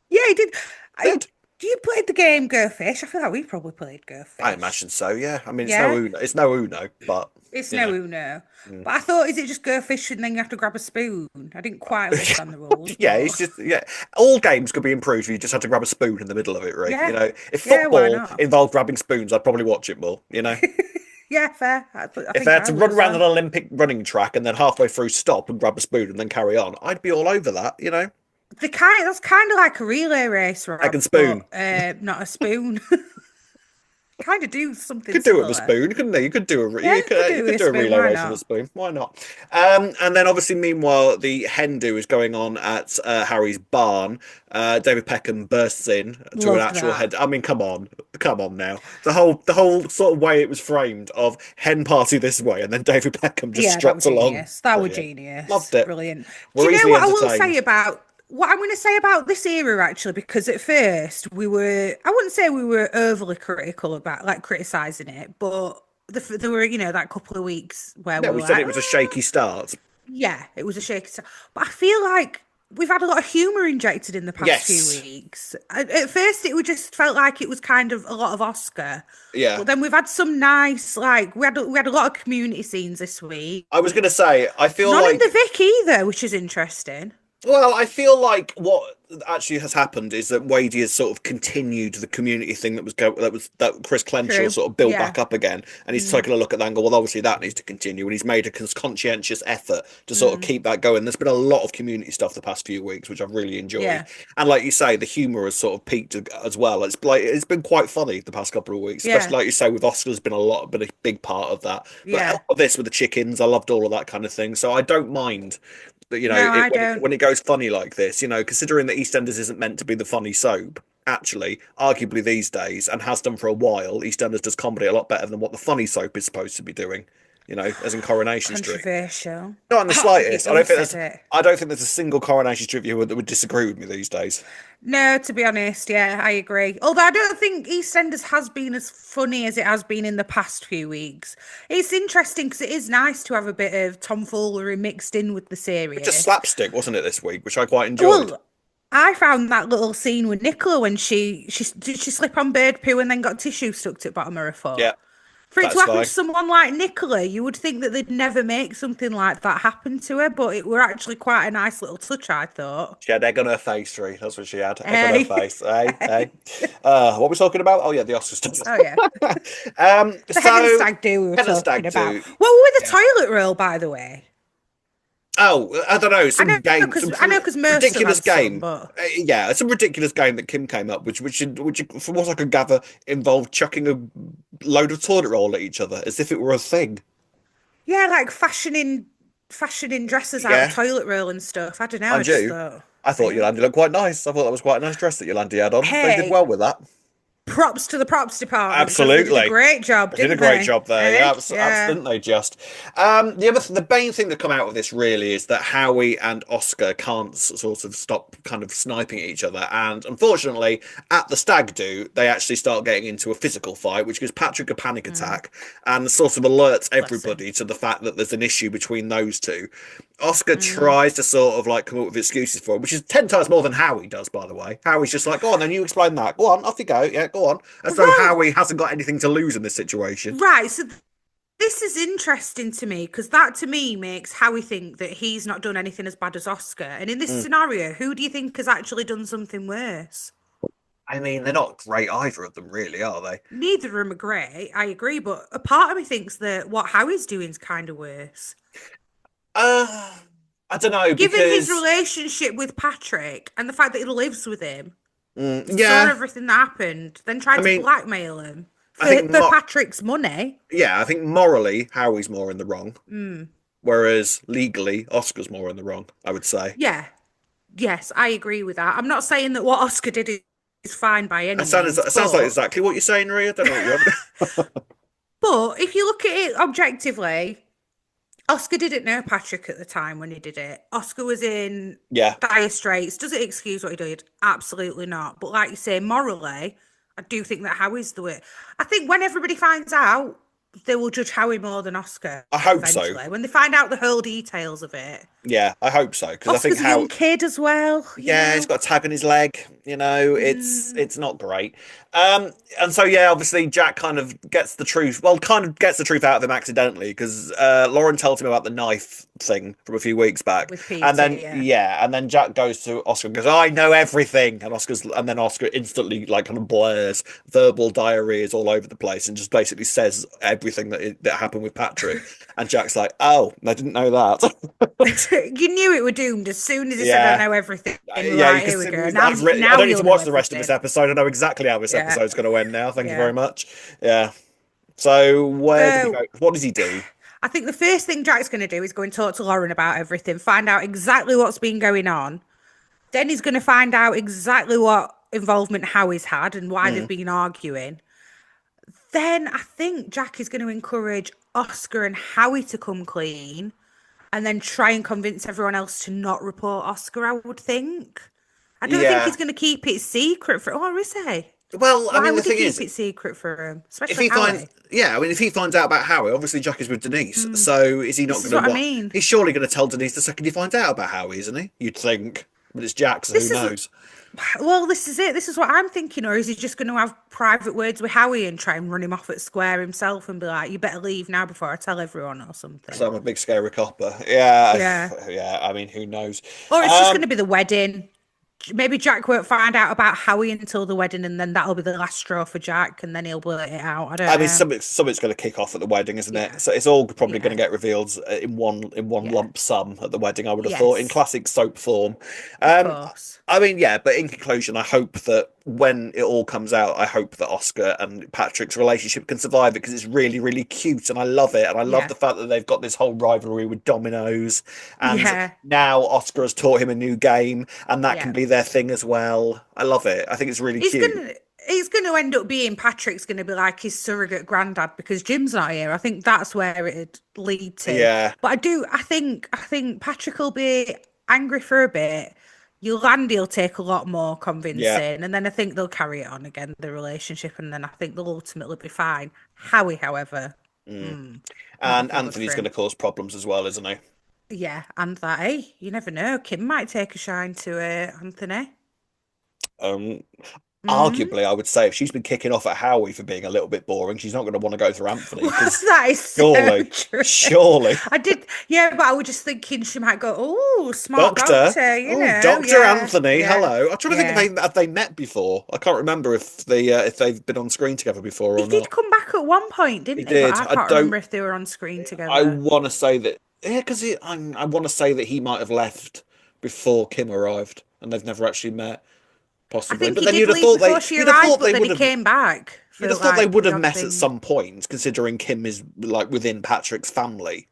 Speaker 1: Yeah, he did.
Speaker 2: Good.
Speaker 1: Do you play the game Go Fish? I feel like we probably played Go
Speaker 2: I
Speaker 1: Fish.
Speaker 2: imagine so. Yeah. I mean, it's no
Speaker 1: Yeah?
Speaker 2: Uno. It's no Uno, but
Speaker 1: It's
Speaker 2: you
Speaker 1: no
Speaker 2: know.
Speaker 1: Uno.
Speaker 2: Mm.
Speaker 1: But I thought, is it just go fishing and then you have to grab a spoon? I didn't quite understand the rules,
Speaker 2: Yeah,
Speaker 1: but
Speaker 2: it's just yeah. All games could be improved if you just had to grab a spoon in the middle of it, right?
Speaker 1: yeah,
Speaker 2: If
Speaker 1: yeah, why
Speaker 2: football
Speaker 1: not?
Speaker 2: involved grabbing spoons, I'd probably watch it more.
Speaker 1: Yeah, fair. I
Speaker 2: If they
Speaker 1: think
Speaker 2: had
Speaker 1: I
Speaker 2: to
Speaker 1: would
Speaker 2: run
Speaker 1: as
Speaker 2: around an
Speaker 1: well.
Speaker 2: Olympic running track and then halfway through stop and grab a spoon and then carry on, I'd be all over that.
Speaker 1: That's kind of like a relay race,
Speaker 2: Egg
Speaker 1: Rob,
Speaker 2: and
Speaker 1: but
Speaker 2: spoon.
Speaker 1: not a spoon. Kind of do something
Speaker 2: Could do it with a
Speaker 1: similar.
Speaker 2: spoon, couldn't they? You could do
Speaker 1: Yeah, could
Speaker 2: you
Speaker 1: do with
Speaker 2: could
Speaker 1: a
Speaker 2: do a
Speaker 1: spoon.
Speaker 2: relay
Speaker 1: Why
Speaker 2: race with a
Speaker 1: not?
Speaker 2: spoon. Why not? And then obviously, meanwhile, the hen do is going on at Harry's barn. David Peckham bursts in to an
Speaker 1: Loved
Speaker 2: actual
Speaker 1: that.
Speaker 2: head. I mean, come on now. The whole sort of way it was framed of hen party this way, and then David Peckham just
Speaker 1: Yeah, that was
Speaker 2: struts along.
Speaker 1: genius. That was
Speaker 2: Brilliant.
Speaker 1: genius.
Speaker 2: Loved it.
Speaker 1: Brilliant. Do
Speaker 2: We're
Speaker 1: you know
Speaker 2: easily
Speaker 1: what I will say
Speaker 2: entertained.
Speaker 1: about what I'm going to say about this era actually? Because at first I wouldn't say we were overly critical about like criticizing it, but there were, that couple of weeks where
Speaker 2: Yeah,
Speaker 1: we were
Speaker 2: we said
Speaker 1: like,
Speaker 2: it was a shaky start.
Speaker 1: yeah, it was a shaky start. But I feel like we've had a lot of humor injected in the past few
Speaker 2: Yes.
Speaker 1: weeks. At first, it would just felt like it was kind of a lot of Oscar,
Speaker 2: Yeah.
Speaker 1: but then we've had some nice, like we had a lot of community scenes this week.
Speaker 2: I was gonna say, I feel
Speaker 1: None of the
Speaker 2: like
Speaker 1: Vic either, which is interesting.
Speaker 2: Well, I feel like what actually has happened is that Wadey has sort of continued the community thing that Chris Clenshaw
Speaker 1: True.
Speaker 2: sort of built
Speaker 1: Yeah.
Speaker 2: back up again, and he's
Speaker 1: Mm,
Speaker 2: taken a look at that and go, well, obviously that needs to continue, and he's made a conscientious effort to sort of
Speaker 1: mm,
Speaker 2: keep that going. There's been a lot of community stuff the past few weeks, which I've really enjoyed,
Speaker 1: yeah.
Speaker 2: and like you say, the humour has sort of peaked as well. It's been quite funny the past couple of weeks, especially
Speaker 1: Yeah.
Speaker 2: like you say with Oscar's been a big part of that. But
Speaker 1: Yeah.
Speaker 2: this with the chickens, I loved all of that kind of thing, so I don't mind that
Speaker 1: No, I
Speaker 2: when
Speaker 1: don't.
Speaker 2: it goes funny like this, considering that EastEnders isn't meant to be the funny soap, actually, arguably these days, and has done for a while, EastEnders does comedy a lot better than what the funny soap is supposed to be doing. As in Coronation Street.
Speaker 1: Controversial.
Speaker 2: Not in the
Speaker 1: You've
Speaker 2: slightest.
Speaker 1: done said it.
Speaker 2: I don't think there's a single Coronation Street viewer that would disagree with me these days.
Speaker 1: No, to be honest, yeah, I agree. Although I don't think EastEnders has been as funny as it has been in the past few weeks. It's interesting because it is nice to have a bit of tomfoolery mixed in with the
Speaker 2: Just
Speaker 1: serious.
Speaker 2: slapstick, wasn't it, this week, which I quite enjoyed.
Speaker 1: Well, I found that little scene with Nicola when she did she slip on bird poo and then got tissue stuck to the bottom of her foot.
Speaker 2: Yeah,
Speaker 1: For it to happen to
Speaker 2: satisfying.
Speaker 1: someone like Nicola, you would think that they'd never make something like that happen to her, but it were actually quite a nice little touch, I thought.
Speaker 2: She had egg on her face, Ree. That's what she had. Egg on her
Speaker 1: Hey,
Speaker 2: face. Hey,
Speaker 1: hey.
Speaker 2: hey. What were we talking about? Oh, yeah, the Oscar stuff.
Speaker 1: Oh yeah, the hen and
Speaker 2: So,
Speaker 1: stag do we were
Speaker 2: Hen and
Speaker 1: talking
Speaker 2: Stag
Speaker 1: about.
Speaker 2: do.
Speaker 1: What were the
Speaker 2: Yeah.
Speaker 1: toilet roll, by the way?
Speaker 2: Oh, I don't know.
Speaker 1: I
Speaker 2: Some
Speaker 1: know
Speaker 2: game,
Speaker 1: because
Speaker 2: some
Speaker 1: most of them
Speaker 2: ridiculous
Speaker 1: had some,
Speaker 2: game.
Speaker 1: but
Speaker 2: Yeah, some ridiculous game that Kim came up, which, from what I could gather, involved chucking a load of toilet roll at each other as if it were a thing.
Speaker 1: yeah, like fashioning dresses out of
Speaker 2: Yeah,
Speaker 1: toilet roll and stuff. I don't know. I
Speaker 2: mind
Speaker 1: just
Speaker 2: you,
Speaker 1: thought,
Speaker 2: I thought
Speaker 1: yeah.
Speaker 2: Yolandi looked quite nice. I thought that was quite a nice dress that Yolandi had on. They did
Speaker 1: Hey,
Speaker 2: well with that.
Speaker 1: props to the props department because they did a
Speaker 2: Absolutely.
Speaker 1: great job,
Speaker 2: They did a
Speaker 1: didn't
Speaker 2: great
Speaker 1: they?
Speaker 2: job there.
Speaker 1: Eh?
Speaker 2: Yeah,
Speaker 1: Yeah.
Speaker 2: didn't they just? The main thing that come out of this really is that Howie and Oscar can't sort of stop kind of sniping at each other, and unfortunately, at the stag do, they actually start getting into a physical fight, which gives Patrick a panic
Speaker 1: Mm,
Speaker 2: attack and sort of alerts
Speaker 1: bless him.
Speaker 2: everybody to the fact that there's an issue between those two. Oscar
Speaker 1: Mm.
Speaker 2: tries to sort of like come up with excuses for him, which is 10 times more than Howie does, by the way. Howie's just like, go on, then you explain that. Go on, off you go. Yeah, go on. As though
Speaker 1: Well,
Speaker 2: Howie hasn't got anything to lose in this situation.
Speaker 1: right. So this is interesting to me because that to me makes Howie think that he's not done anything as bad as Oscar. And in this
Speaker 2: Mm.
Speaker 1: scenario, who do you think has actually done something worse?
Speaker 2: I mean, they're not great either of them, really, are they?
Speaker 1: Neither of them are great. I agree, but a part of me thinks that what Howie's doing is kind of worse.
Speaker 2: Uh, I don't know
Speaker 1: Given his
Speaker 2: because
Speaker 1: relationship with Patrick and the fact that he lives with him, saw
Speaker 2: yeah,
Speaker 1: everything that happened, then
Speaker 2: I
Speaker 1: tried to
Speaker 2: mean,
Speaker 1: blackmail him
Speaker 2: I think
Speaker 1: for Patrick's money.
Speaker 2: yeah, I think morally Howie's more in the wrong,
Speaker 1: Mm.
Speaker 2: whereas legally Oscar's more in the wrong. I would say.
Speaker 1: Yeah, yes, I agree with that. I'm not saying that what Oscar did is fine by any means,
Speaker 2: It sounds like exactly what you're saying, Ria. I don't know what you're.
Speaker 1: but if you look at it objectively, Oscar didn't know Patrick at the time when he did it. Oscar was in
Speaker 2: Yeah,
Speaker 1: dire straits. Does it excuse what he did? Absolutely not. But like you say, morally, I do think that Howie's the way. I think when everybody finds out, they will judge Howie more than Oscar
Speaker 2: I hope so.
Speaker 1: eventually. When they find out the whole details of it.
Speaker 2: Yeah, I hope so because I think
Speaker 1: Oscar's a young kid as well, you
Speaker 2: yeah, he's
Speaker 1: know.
Speaker 2: got a tag on his leg.
Speaker 1: Mm,
Speaker 2: It's not great. And so yeah, obviously Jack kind of gets the truth. Well, kind of gets the truth out of him accidentally because Lauren tells him about the knife thing from a few weeks back,
Speaker 1: with
Speaker 2: and
Speaker 1: Peter,
Speaker 2: then
Speaker 1: yeah.
Speaker 2: yeah, and then Jack goes to Oscar and goes, "I know everything," and then Oscar instantly like kind of blurs verbal diarrheas all over the place and just basically says everything that happened with Patrick, and Jack's like, "Oh, I didn't know that."
Speaker 1: You knew it were doomed as soon as he said, I
Speaker 2: Yeah.
Speaker 1: know everything.
Speaker 2: Yeah, you
Speaker 1: Right,
Speaker 2: can
Speaker 1: here we
Speaker 2: see.
Speaker 1: go. Now,
Speaker 2: I
Speaker 1: now
Speaker 2: don't need to
Speaker 1: you'll know
Speaker 2: watch the rest of this
Speaker 1: everything.
Speaker 2: episode. I know exactly how this
Speaker 1: Yeah,
Speaker 2: episode's going to end now. Thank you
Speaker 1: yeah.
Speaker 2: very much. Yeah. So where did he
Speaker 1: So
Speaker 2: go? What does he do?
Speaker 1: I think the first thing Jack's going to do is go and talk to Lauren about everything, find out exactly what's been going on. Then he's going to find out exactly what involvement Howie's had and why they've
Speaker 2: Mm.
Speaker 1: been arguing. Then I think Jack is going to encourage Oscar and Howie to come clean and then try and convince everyone else to not report Oscar, I would think. I don't think
Speaker 2: Yeah.
Speaker 1: he's going to keep it secret for, or is he?
Speaker 2: Well, I
Speaker 1: Why
Speaker 2: mean, the
Speaker 1: would he
Speaker 2: thing
Speaker 1: keep
Speaker 2: is,
Speaker 1: it secret for him?
Speaker 2: if
Speaker 1: Especially
Speaker 2: he finds,
Speaker 1: Howie.
Speaker 2: yeah, I mean, if he finds out about Howie, obviously Jack is with Denise.
Speaker 1: Mm,
Speaker 2: So is he not
Speaker 1: this
Speaker 2: going
Speaker 1: is
Speaker 2: to
Speaker 1: what I
Speaker 2: what?
Speaker 1: mean.
Speaker 2: He's surely going to tell Denise the second he finds out about Howie, isn't he? You'd think, but it's Jack, so who
Speaker 1: This is
Speaker 2: knows?
Speaker 1: Well, this is it. This is what I'm thinking. Or is he just going to have private words with Howie and try and run him off at square himself and be like, you better leave now before I tell everyone or
Speaker 2: So
Speaker 1: something?
Speaker 2: I'm a big scary copper. Yeah,
Speaker 1: Yeah.
Speaker 2: yeah. I mean, who knows?
Speaker 1: Or it's just going
Speaker 2: Um,
Speaker 1: to be the wedding. Maybe Jack won't find out about Howie until the wedding and then that'll be the last straw for Jack and then he'll blurt it out. I don't
Speaker 2: I mean,
Speaker 1: know.
Speaker 2: something's going to kick off at the wedding, isn't it?
Speaker 1: Yeah.
Speaker 2: So it's all probably going to
Speaker 1: Yeah.
Speaker 2: get revealed in one
Speaker 1: Yeah.
Speaker 2: lump sum at the wedding. I would have thought in
Speaker 1: Yes.
Speaker 2: classic soap form.
Speaker 1: Of
Speaker 2: Um,
Speaker 1: course.
Speaker 2: I mean, yeah, but in conclusion, I hope that when it all comes out, I hope that Oscar and Patrick's relationship can survive it because it's really, really cute and I love it. And I love
Speaker 1: Yeah.
Speaker 2: the fact that they've got this whole rivalry with dominoes. And
Speaker 1: Yeah.
Speaker 2: now Oscar has taught him a new game and that can
Speaker 1: Yeah.
Speaker 2: be their thing as well. I love it. I think it's really
Speaker 1: He's
Speaker 2: cute.
Speaker 1: gonna he's gonna end up being Patrick's gonna be like his surrogate granddad because Jim's not here. I think that's where it'd lead to.
Speaker 2: Yeah,
Speaker 1: But I think Patrick will be angry for a bit. Landy'll take a lot more
Speaker 2: yeah.
Speaker 1: convincing, and then I think they'll carry it on again, the relationship, and then I think they'll ultimately be fine. Howie, however,
Speaker 2: Mm.
Speaker 1: might
Speaker 2: And
Speaker 1: not be good for
Speaker 2: Anthony's going to
Speaker 1: him.
Speaker 2: cause problems as well, isn't he?
Speaker 1: Yeah, and that, hey, you never know. Kim might take a shine to Anthony.
Speaker 2: Um,
Speaker 1: Mm.
Speaker 2: Arguably, I would say if she's been kicking off at Howie for being a little bit boring, she's not going to want to go through Anthony
Speaker 1: Well,
Speaker 2: because
Speaker 1: that is so
Speaker 2: surely,
Speaker 1: true.
Speaker 2: surely.
Speaker 1: I did, yeah, but I was just thinking she might go, oh, smart
Speaker 2: Doctor.
Speaker 1: doctor,
Speaker 2: Oh, Doctor
Speaker 1: yeah,
Speaker 2: Anthony.
Speaker 1: yeah,
Speaker 2: Hello. I'm trying to think if
Speaker 1: yeah.
Speaker 2: they met before. I can't remember if they've been on screen together before
Speaker 1: He
Speaker 2: or
Speaker 1: did
Speaker 2: not.
Speaker 1: come back at one point,
Speaker 2: He
Speaker 1: didn't he? But
Speaker 2: did.
Speaker 1: I
Speaker 2: I
Speaker 1: can't remember
Speaker 2: don't.
Speaker 1: if they were on screen
Speaker 2: I
Speaker 1: together.
Speaker 2: want to say that. Yeah, because I want to say that he might have left before Kim arrived, and they've never actually met,
Speaker 1: I
Speaker 2: possibly.
Speaker 1: think
Speaker 2: But
Speaker 1: he
Speaker 2: then
Speaker 1: did leave before she
Speaker 2: you'd have
Speaker 1: arrived,
Speaker 2: thought
Speaker 1: but
Speaker 2: they
Speaker 1: then
Speaker 2: would
Speaker 1: he
Speaker 2: have
Speaker 1: came back
Speaker 2: you'd
Speaker 1: for
Speaker 2: have thought they
Speaker 1: like
Speaker 2: would
Speaker 1: the
Speaker 2: have
Speaker 1: odd
Speaker 2: met at
Speaker 1: thing.
Speaker 2: some point, considering Kim is like within Patrick's family.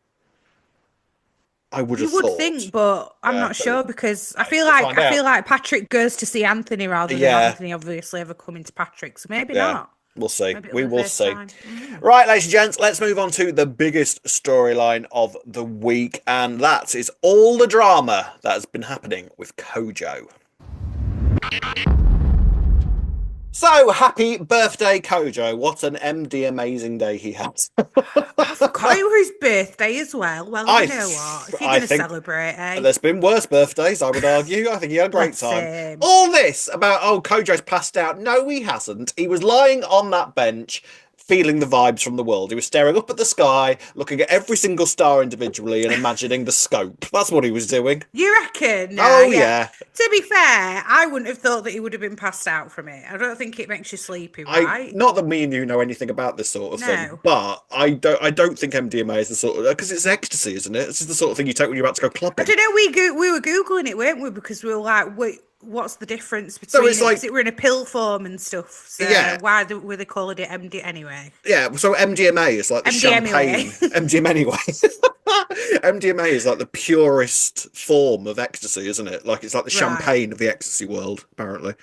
Speaker 2: I would have
Speaker 1: You would
Speaker 2: thought.
Speaker 1: think, but I'm
Speaker 2: Yeah,
Speaker 1: not
Speaker 2: but
Speaker 1: sure because I feel
Speaker 2: we'll
Speaker 1: like
Speaker 2: find
Speaker 1: I feel
Speaker 2: out.
Speaker 1: like Patrick goes to see Anthony rather than
Speaker 2: Yeah,
Speaker 1: Anthony obviously ever coming to Patrick. So maybe
Speaker 2: yeah.
Speaker 1: not.
Speaker 2: We'll see.
Speaker 1: Maybe it'll
Speaker 2: We
Speaker 1: be the
Speaker 2: will
Speaker 1: first
Speaker 2: see.
Speaker 1: time.
Speaker 2: Right, ladies and gents, let's move on to the biggest storyline of the week, and that is all the drama that has been happening with Kojo. So happy birthday, Kojo. What an MD amazing day he has.
Speaker 1: I forgot it was his birthday as well. Well, you
Speaker 2: I
Speaker 1: know what? If you're
Speaker 2: I
Speaker 1: going to
Speaker 2: think
Speaker 1: celebrate, eh?
Speaker 2: there's been worse birthdays, I would argue. I think he had a great
Speaker 1: Bless
Speaker 2: time.
Speaker 1: him.
Speaker 2: All this about, oh, Kojo's passed out. No, he hasn't. He was lying on that bench, feeling the vibes from the world. He was staring up at the sky, looking at every single star individually and imagining the scope. That's what he was doing.
Speaker 1: You reckon? Nah,
Speaker 2: Oh,
Speaker 1: yeah.
Speaker 2: yeah.
Speaker 1: To be fair, I wouldn't have thought that he would have been passed out from it. I don't think it makes you sleepy, right?
Speaker 2: Not that me and you know anything about this sort of thing,
Speaker 1: No.
Speaker 2: but I don't think MDMA is the sort of because it's ecstasy, isn't it? This is the sort of thing you take when you're about to go
Speaker 1: I
Speaker 2: clubbing.
Speaker 1: don't know. We were googling it, weren't we? Because we were like, wait, what's the difference
Speaker 2: So
Speaker 1: between
Speaker 2: it's
Speaker 1: it? Because
Speaker 2: like,
Speaker 1: it were in a pill form and stuff. So
Speaker 2: yeah,
Speaker 1: were they calling it MD anyway?
Speaker 2: yeah. So MDMA is like the
Speaker 1: MD anyway.
Speaker 2: champagne. MDMA anyway. MDMA is like the purest form of ecstasy, isn't it? Like it's like the
Speaker 1: Right.
Speaker 2: champagne of the ecstasy world, apparently.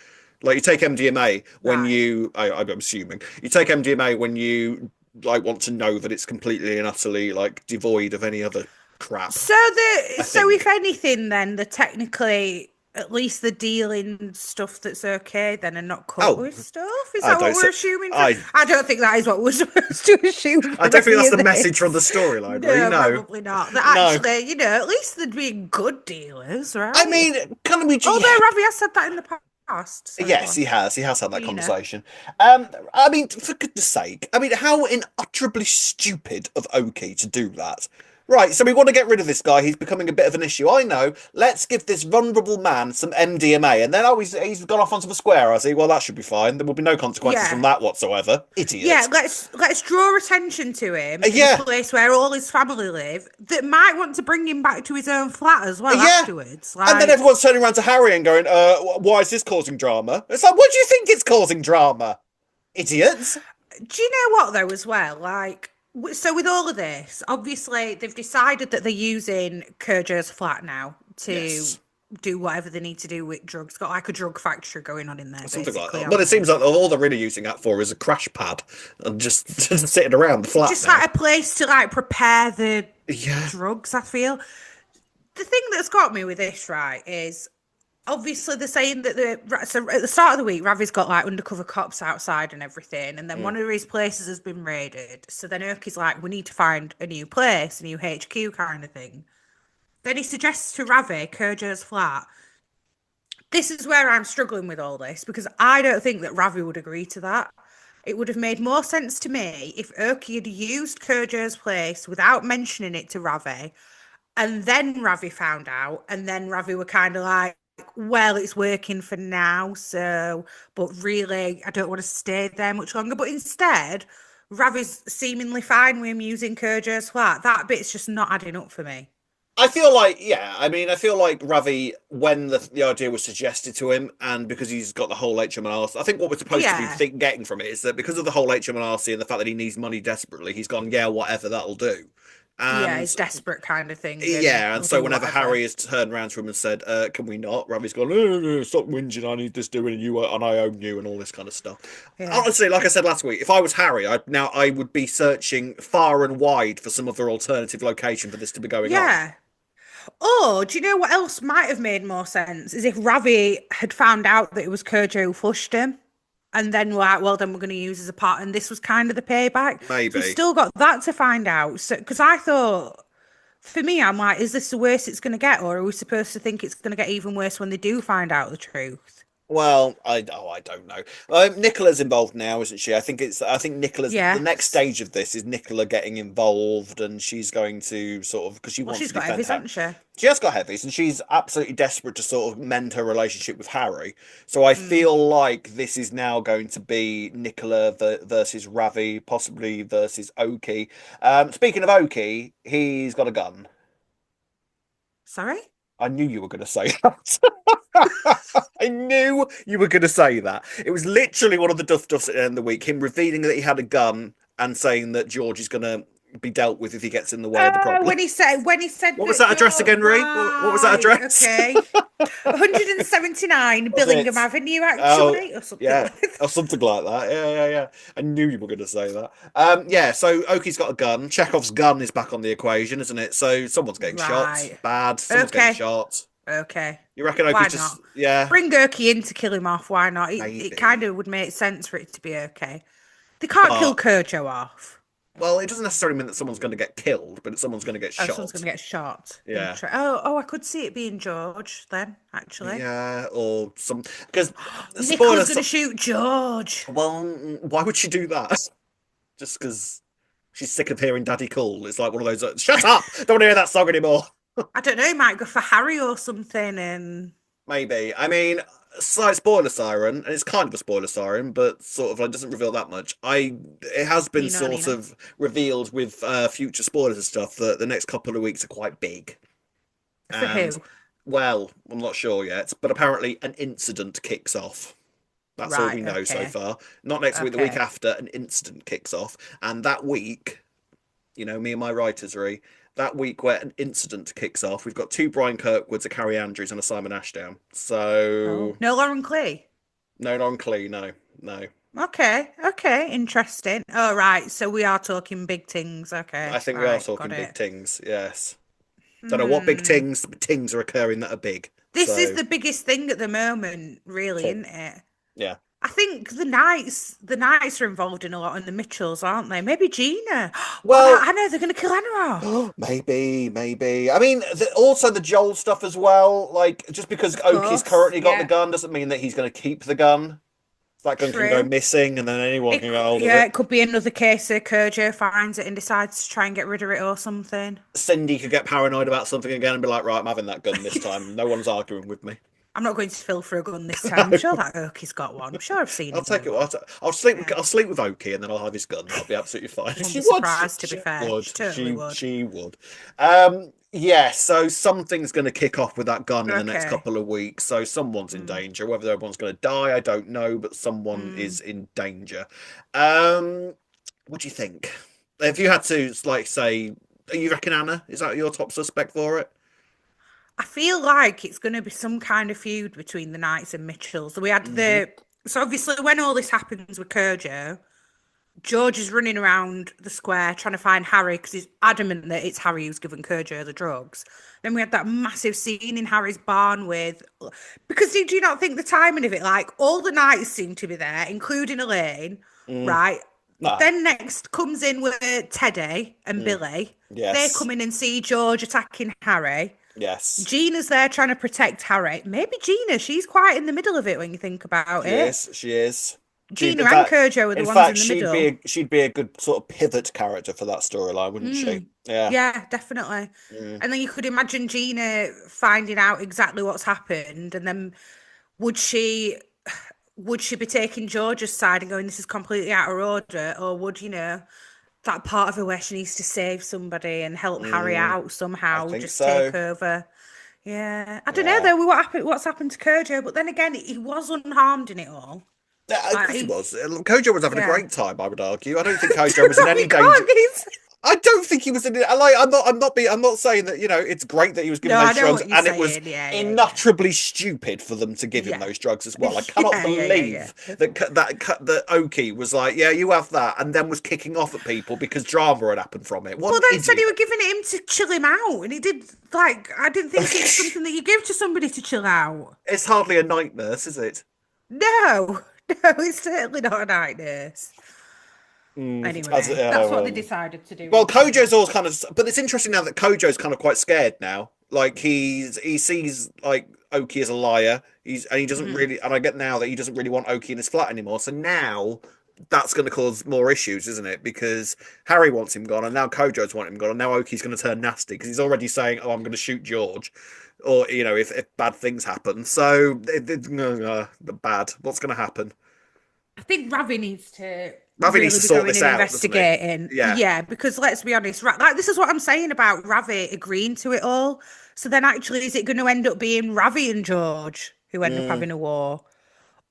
Speaker 2: Like you take MDMA when
Speaker 1: Right.
Speaker 2: I'm assuming you take MDMA when you like want to know that it's completely and utterly like devoid of any other crap. I
Speaker 1: So if
Speaker 2: think.
Speaker 1: anything, then the technically at least the dealing stuff that's okay then and not cut
Speaker 2: Oh,
Speaker 1: with stuff. Is
Speaker 2: I
Speaker 1: that what
Speaker 2: don't.
Speaker 1: we're assuming for?
Speaker 2: I
Speaker 1: I don't think that is what we're supposed to assume
Speaker 2: I
Speaker 1: from
Speaker 2: don't think
Speaker 1: any
Speaker 2: that's
Speaker 1: of
Speaker 2: the message from the
Speaker 1: this.
Speaker 2: storyline, really.
Speaker 1: No,
Speaker 2: No,
Speaker 1: probably not. That
Speaker 2: no.
Speaker 1: actually, at least they'd be good dealers,
Speaker 2: I
Speaker 1: right?
Speaker 2: mean, can we?
Speaker 1: Although
Speaker 2: Yeah.
Speaker 1: Ravi has said that in the past. Sorry, go
Speaker 2: Yes,
Speaker 1: on.
Speaker 2: he has. He has had that
Speaker 1: You know.
Speaker 2: conversation. I mean, for goodness sake, I mean, how unutterably stupid of Oki to do that. Right, so we want to get rid of this guy. He's becoming a bit of an issue. I know. Let's give this vulnerable man some MDMA, and then he's gone off onto the square. I see. Well, that should be fine. There will be no consequences from
Speaker 1: Yeah.
Speaker 2: that whatsoever.
Speaker 1: Yeah,
Speaker 2: Idiot.
Speaker 1: let's draw attention to him in a
Speaker 2: Yeah,
Speaker 1: place where all his family live that might want to bring him back to his own flat as well
Speaker 2: yeah.
Speaker 1: afterwards.
Speaker 2: And then
Speaker 1: Like,
Speaker 2: everyone's turning around to Harry and going, why is this causing drama? It's like, what do you think is causing drama? Idiots.
Speaker 1: do you know what though as well? Like, so with all of this, obviously they've decided that they're using Kojo's flat now to
Speaker 2: Yes.
Speaker 1: do whatever they need to do with drugs. Got like a drug factory going on in there,
Speaker 2: Something like
Speaker 1: basically,
Speaker 2: that. Well, it
Speaker 1: haven't
Speaker 2: seems
Speaker 1: they?
Speaker 2: like all they're really using that for is a crash pad and just sitting around the flat
Speaker 1: Just
Speaker 2: now.
Speaker 1: like a place to like prepare the
Speaker 2: Yeah.
Speaker 1: drugs. I feel the thing that's got me with this right is obviously they're saying that so at the start of the week Ravi's got like undercover cops outside and everything, and then
Speaker 2: Mm.
Speaker 1: one of his places has been raided, so then Erky's like, we need to find a new place, a new HQ kind of thing. Then he suggests to Ravi Kojo's flat. This is where I'm struggling with all this because I don't think that Ravi would agree to that. It would have made more sense to me if Erky had used Kojo's place without mentioning it to Ravi, and then Ravi found out, and then Ravi were kind of like, well, it's working for now, so, but really, I don't want to stay there much longer. But instead, Ravi's seemingly fine with him using Kojo's flat. That bit's just not adding up for me.
Speaker 2: I feel like, yeah, I mean, I feel like Ravi, when the idea was suggested to him, and because he's got the whole HMRC, I think what we're supposed to be
Speaker 1: Yeah.
Speaker 2: getting from it is that because of the whole HMRC and the fact that he needs money desperately, he's gone, yeah, whatever, that'll do.
Speaker 1: Yeah,
Speaker 2: And
Speaker 1: it's desperate kind of thing, and
Speaker 2: yeah, and
Speaker 1: we'll
Speaker 2: so
Speaker 1: do
Speaker 2: whenever
Speaker 1: whatever.
Speaker 2: Harry has turned around to him and said, "Can we not?" Ravi's gone, "Stop whinging. I need this doing, and you and I own you, and all this kind of stuff."
Speaker 1: Yeah.
Speaker 2: Honestly, like I said last week, if I was Harry, I would be searching far and wide for some other alternative location for this to be going on.
Speaker 1: Yeah. Oh, do you know what else might have made more sense? Is if Ravi had found out that it was Kojo who flushed him, and then like, well, then we're going to use as a part, and this was kind of the payback. So we've
Speaker 2: Maybe.
Speaker 1: still got that to find out. So, because I thought, for me, I'm like, is this the worst it's going to get, or are we supposed to think it's going to get even worse when they do find out the truth?
Speaker 2: Well, I don't know. Nicola's involved now, isn't she? I think Nicola's the next
Speaker 1: Yes.
Speaker 2: stage of this is Nicola getting involved, and she's going to sort of because she
Speaker 1: Well,
Speaker 2: wants
Speaker 1: she's
Speaker 2: to
Speaker 1: got
Speaker 2: defend
Speaker 1: everything,
Speaker 2: Harry.
Speaker 1: hasn't she?
Speaker 2: She has got heavies, and she's absolutely desperate to sort of mend her relationship with Harry. So I
Speaker 1: Mm.
Speaker 2: feel like this is now going to be Nicola versus Ravi, possibly versus Okie. Speaking of Okie, he's got a gun.
Speaker 1: Sorry?
Speaker 2: I knew you were going to say that. I knew you were going to say that. It was literally one of the duffs at the end of the week, him revealing that he had a gun and saying that George is going to be dealt with if he gets in the way of the problem.
Speaker 1: When he said
Speaker 2: What was
Speaker 1: that
Speaker 2: that address
Speaker 1: Joe,
Speaker 2: again, Ree? What was that
Speaker 1: right,
Speaker 2: address?
Speaker 1: okay. 179
Speaker 2: Was
Speaker 1: Billingham
Speaker 2: it?
Speaker 1: Avenue,
Speaker 2: Oh,
Speaker 1: actually, or something
Speaker 2: yeah.
Speaker 1: like that.
Speaker 2: Or something like that. Yeah, yeah, yeah. I knew you were going to say that. Yeah, so Oki's got a gun. Chekhov's gun is back on the equation, isn't it? So someone's getting shot.
Speaker 1: Right.
Speaker 2: Bad. Someone's getting
Speaker 1: Okay.
Speaker 2: shot.
Speaker 1: Okay.
Speaker 2: You reckon
Speaker 1: Why
Speaker 2: Oki's
Speaker 1: not?
Speaker 2: just, yeah,
Speaker 1: Bring Gurky in to kill him off. Why not? It kind
Speaker 2: maybe.
Speaker 1: of would make sense for it to be okay. They can't kill
Speaker 2: But
Speaker 1: Kojo off.
Speaker 2: well, it doesn't necessarily mean that someone's going to get killed, but someone's going to get
Speaker 1: Oh, someone's going
Speaker 2: shot.
Speaker 1: to get shot.
Speaker 2: Yeah.
Speaker 1: I could see it being George then, actually.
Speaker 2: Yeah, or some because
Speaker 1: Nicola's
Speaker 2: spoilers.
Speaker 1: going to shoot George.
Speaker 2: Well, why would she do that? Just because she's sick of hearing Daddy call. It's like one of those. Shut up! Don't want to hear that song anymore.
Speaker 1: I don't know, he might go for Harry or something, and
Speaker 2: Maybe. I mean, slight spoiler siren, and it's kind of a spoiler siren, but sort of like doesn't reveal that much. It has been
Speaker 1: Nina,
Speaker 2: sort
Speaker 1: Nina.
Speaker 2: of revealed with future spoilers and stuff that the next couple of weeks are quite big.
Speaker 1: For
Speaker 2: And
Speaker 1: who?
Speaker 2: well, I'm not sure yet, but apparently an incident kicks off. That's all we
Speaker 1: Right,
Speaker 2: know so
Speaker 1: okay.
Speaker 2: far. Not next week, the week
Speaker 1: Okay.
Speaker 2: after, an incident kicks off. And that week, me and my writersry, that week where an incident kicks off, we've got two Brian Kirkwoods, a Carrie Andrews, and a Simon Ashdown.
Speaker 1: Oh,
Speaker 2: So,
Speaker 1: no Lauren Clee.
Speaker 2: no non Clee, no, no.
Speaker 1: Okay, okay, interesting. Oh, right, so we are talking big things.
Speaker 2: I
Speaker 1: Okay,
Speaker 2: think we are
Speaker 1: right, got
Speaker 2: talking big
Speaker 1: it.
Speaker 2: tings, yes. Don't know what big
Speaker 1: Hmm.
Speaker 2: tings, but tings are occurring that are big.
Speaker 1: This is
Speaker 2: So,
Speaker 1: the biggest thing at the moment, really,
Speaker 2: cool.
Speaker 1: isn't it?
Speaker 2: Yeah.
Speaker 1: I think the Knights are involved in a lot, and the Mitchells, aren't they? Maybe Gina. What about
Speaker 2: Well,
Speaker 1: Anna? They're going to kill Anna off.
Speaker 2: maybe, maybe. I mean, also the Joel stuff as well. Like, just because
Speaker 1: Of
Speaker 2: Oki's
Speaker 1: course,
Speaker 2: currently got the
Speaker 1: yeah,
Speaker 2: gun doesn't mean that he's going to keep the gun. That gun can go
Speaker 1: true.
Speaker 2: missing, and then anyone can get hold of
Speaker 1: Yeah,
Speaker 2: it.
Speaker 1: it could be another case of Kojo finds it and decides to try and get rid of it or something.
Speaker 2: Cindy could get paranoid about something again and be like, "Right, I'm having that gun this time. No one's arguing with me."
Speaker 1: I'm not going to Phil for a gun this time. I'm sure that Oakie's got one. I'm sure I've seen
Speaker 2: I'll
Speaker 1: him
Speaker 2: take
Speaker 1: with
Speaker 2: it.
Speaker 1: one.
Speaker 2: I'll sleep.
Speaker 1: Yeah.
Speaker 2: I'll sleep with Oki, and then I'll have his gun. That'll be absolutely fine.
Speaker 1: Won't
Speaker 2: She
Speaker 1: be
Speaker 2: would.
Speaker 1: surprised, to be
Speaker 2: She
Speaker 1: fair.
Speaker 2: would.
Speaker 1: She totally would.
Speaker 2: She would. Yeah. So something's going to kick off with that gun in the next
Speaker 1: Okay.
Speaker 2: couple of weeks. So someone's in
Speaker 1: Mm,
Speaker 2: danger. Whether everyone's going to die, I don't know, but someone
Speaker 1: mm.
Speaker 2: is in danger. Um, what do you think? If you had to, like, say, you reckon Anna is that your top suspect for it?
Speaker 1: I feel like it's going to be some kind of feud between the Knights and Mitchells. We had
Speaker 2: Hmm.
Speaker 1: so obviously when all this happens with Kojo, George is running around the square trying to find Harry because he's adamant that it's Harry who's given Kojo the drugs. Then we had that massive scene in Harry's barn with, because do you not think the timing of it, like all the Knights seem to be there, including Elaine,
Speaker 2: Mm,
Speaker 1: right?
Speaker 2: no.
Speaker 1: Then next comes in with Teddy and
Speaker 2: Mm,
Speaker 1: Billy. They
Speaker 2: yes.
Speaker 1: come in and see George attacking Harry.
Speaker 2: Yes.
Speaker 1: Gina's there trying to protect Harry. Maybe Gina, she's quite in the middle of it when you think about
Speaker 2: She
Speaker 1: it.
Speaker 2: is. She is.
Speaker 1: Gina and Kojo are the
Speaker 2: In
Speaker 1: ones
Speaker 2: fact,
Speaker 1: in the middle.
Speaker 2: she'd be a good sort of pivot character for that storyline, wouldn't she?
Speaker 1: Mm.
Speaker 2: Yeah.
Speaker 1: Yeah, definitely.
Speaker 2: Mm.
Speaker 1: And then you could imagine Gina finding out exactly what's happened, and then would she would she be taking George's side and going, "This is completely out of order," or would you know? that part of her where she needs to save somebody and help Harry
Speaker 2: Mm,
Speaker 1: out
Speaker 2: I
Speaker 1: somehow,
Speaker 2: think
Speaker 1: just take
Speaker 2: so.
Speaker 1: over. Yeah, I don't know
Speaker 2: Yeah.
Speaker 1: though what's happened to Kojo, but then again, he was unharmed in it all.
Speaker 2: Yeah, of
Speaker 1: Like
Speaker 2: course he was. Kojo was having a
Speaker 1: yeah,
Speaker 2: great time, I would argue. I don't think Kojo was in any
Speaker 1: you
Speaker 2: danger.
Speaker 1: can't. He's...
Speaker 2: I don't think he was in it. Like, I'm not saying that, it's great that he was given
Speaker 1: No, I
Speaker 2: those
Speaker 1: know
Speaker 2: drugs
Speaker 1: what you're
Speaker 2: and it was
Speaker 1: saying. Yeah, yeah, yeah,
Speaker 2: unutterably stupid for them to give him
Speaker 1: yeah,
Speaker 2: those drugs as well. I cannot
Speaker 1: yeah, yeah, yeah,
Speaker 2: believe
Speaker 1: yeah.
Speaker 2: that Okie was like, yeah, you have that, and then was kicking off at people because drama had happened from it. What
Speaker 1: But
Speaker 2: an
Speaker 1: then said he
Speaker 2: idiot.
Speaker 1: were giving it him to chill him out, and he did. Like, I didn't think it was something that you give to somebody to chill out.
Speaker 2: It's hardly a night nurse, is it?
Speaker 1: No, no, it's certainly not a night nurse. Anyway, that's what they
Speaker 2: Well,
Speaker 1: decided to do
Speaker 2: well,
Speaker 1: instead.
Speaker 2: Kojo's all kind of, but it's interesting now that Kojo's kind of quite scared now. Like he sees like Oki as a liar. He doesn't
Speaker 1: Mhm.
Speaker 2: really, and I get now that he doesn't really want Oki in his flat anymore. So now that's going to cause more issues, isn't it? Because Harry wants him gone, and now Kojo's want him gone, and now Oki's going to turn nasty because he's already saying, "Oh, I'm going to shoot George," or if bad things happen. So bad. What's going to happen?
Speaker 1: I think Ravi needs to
Speaker 2: Ravi needs
Speaker 1: really
Speaker 2: to
Speaker 1: be
Speaker 2: sort
Speaker 1: going
Speaker 2: this
Speaker 1: and
Speaker 2: out, doesn't he?
Speaker 1: investigating.
Speaker 2: Yeah.
Speaker 1: Yeah, because let's be honest, like this is what I'm saying about Ravi agreeing to it all. So then, actually, is it going to end up being Ravi and George who end up
Speaker 2: Mm.
Speaker 1: having a war,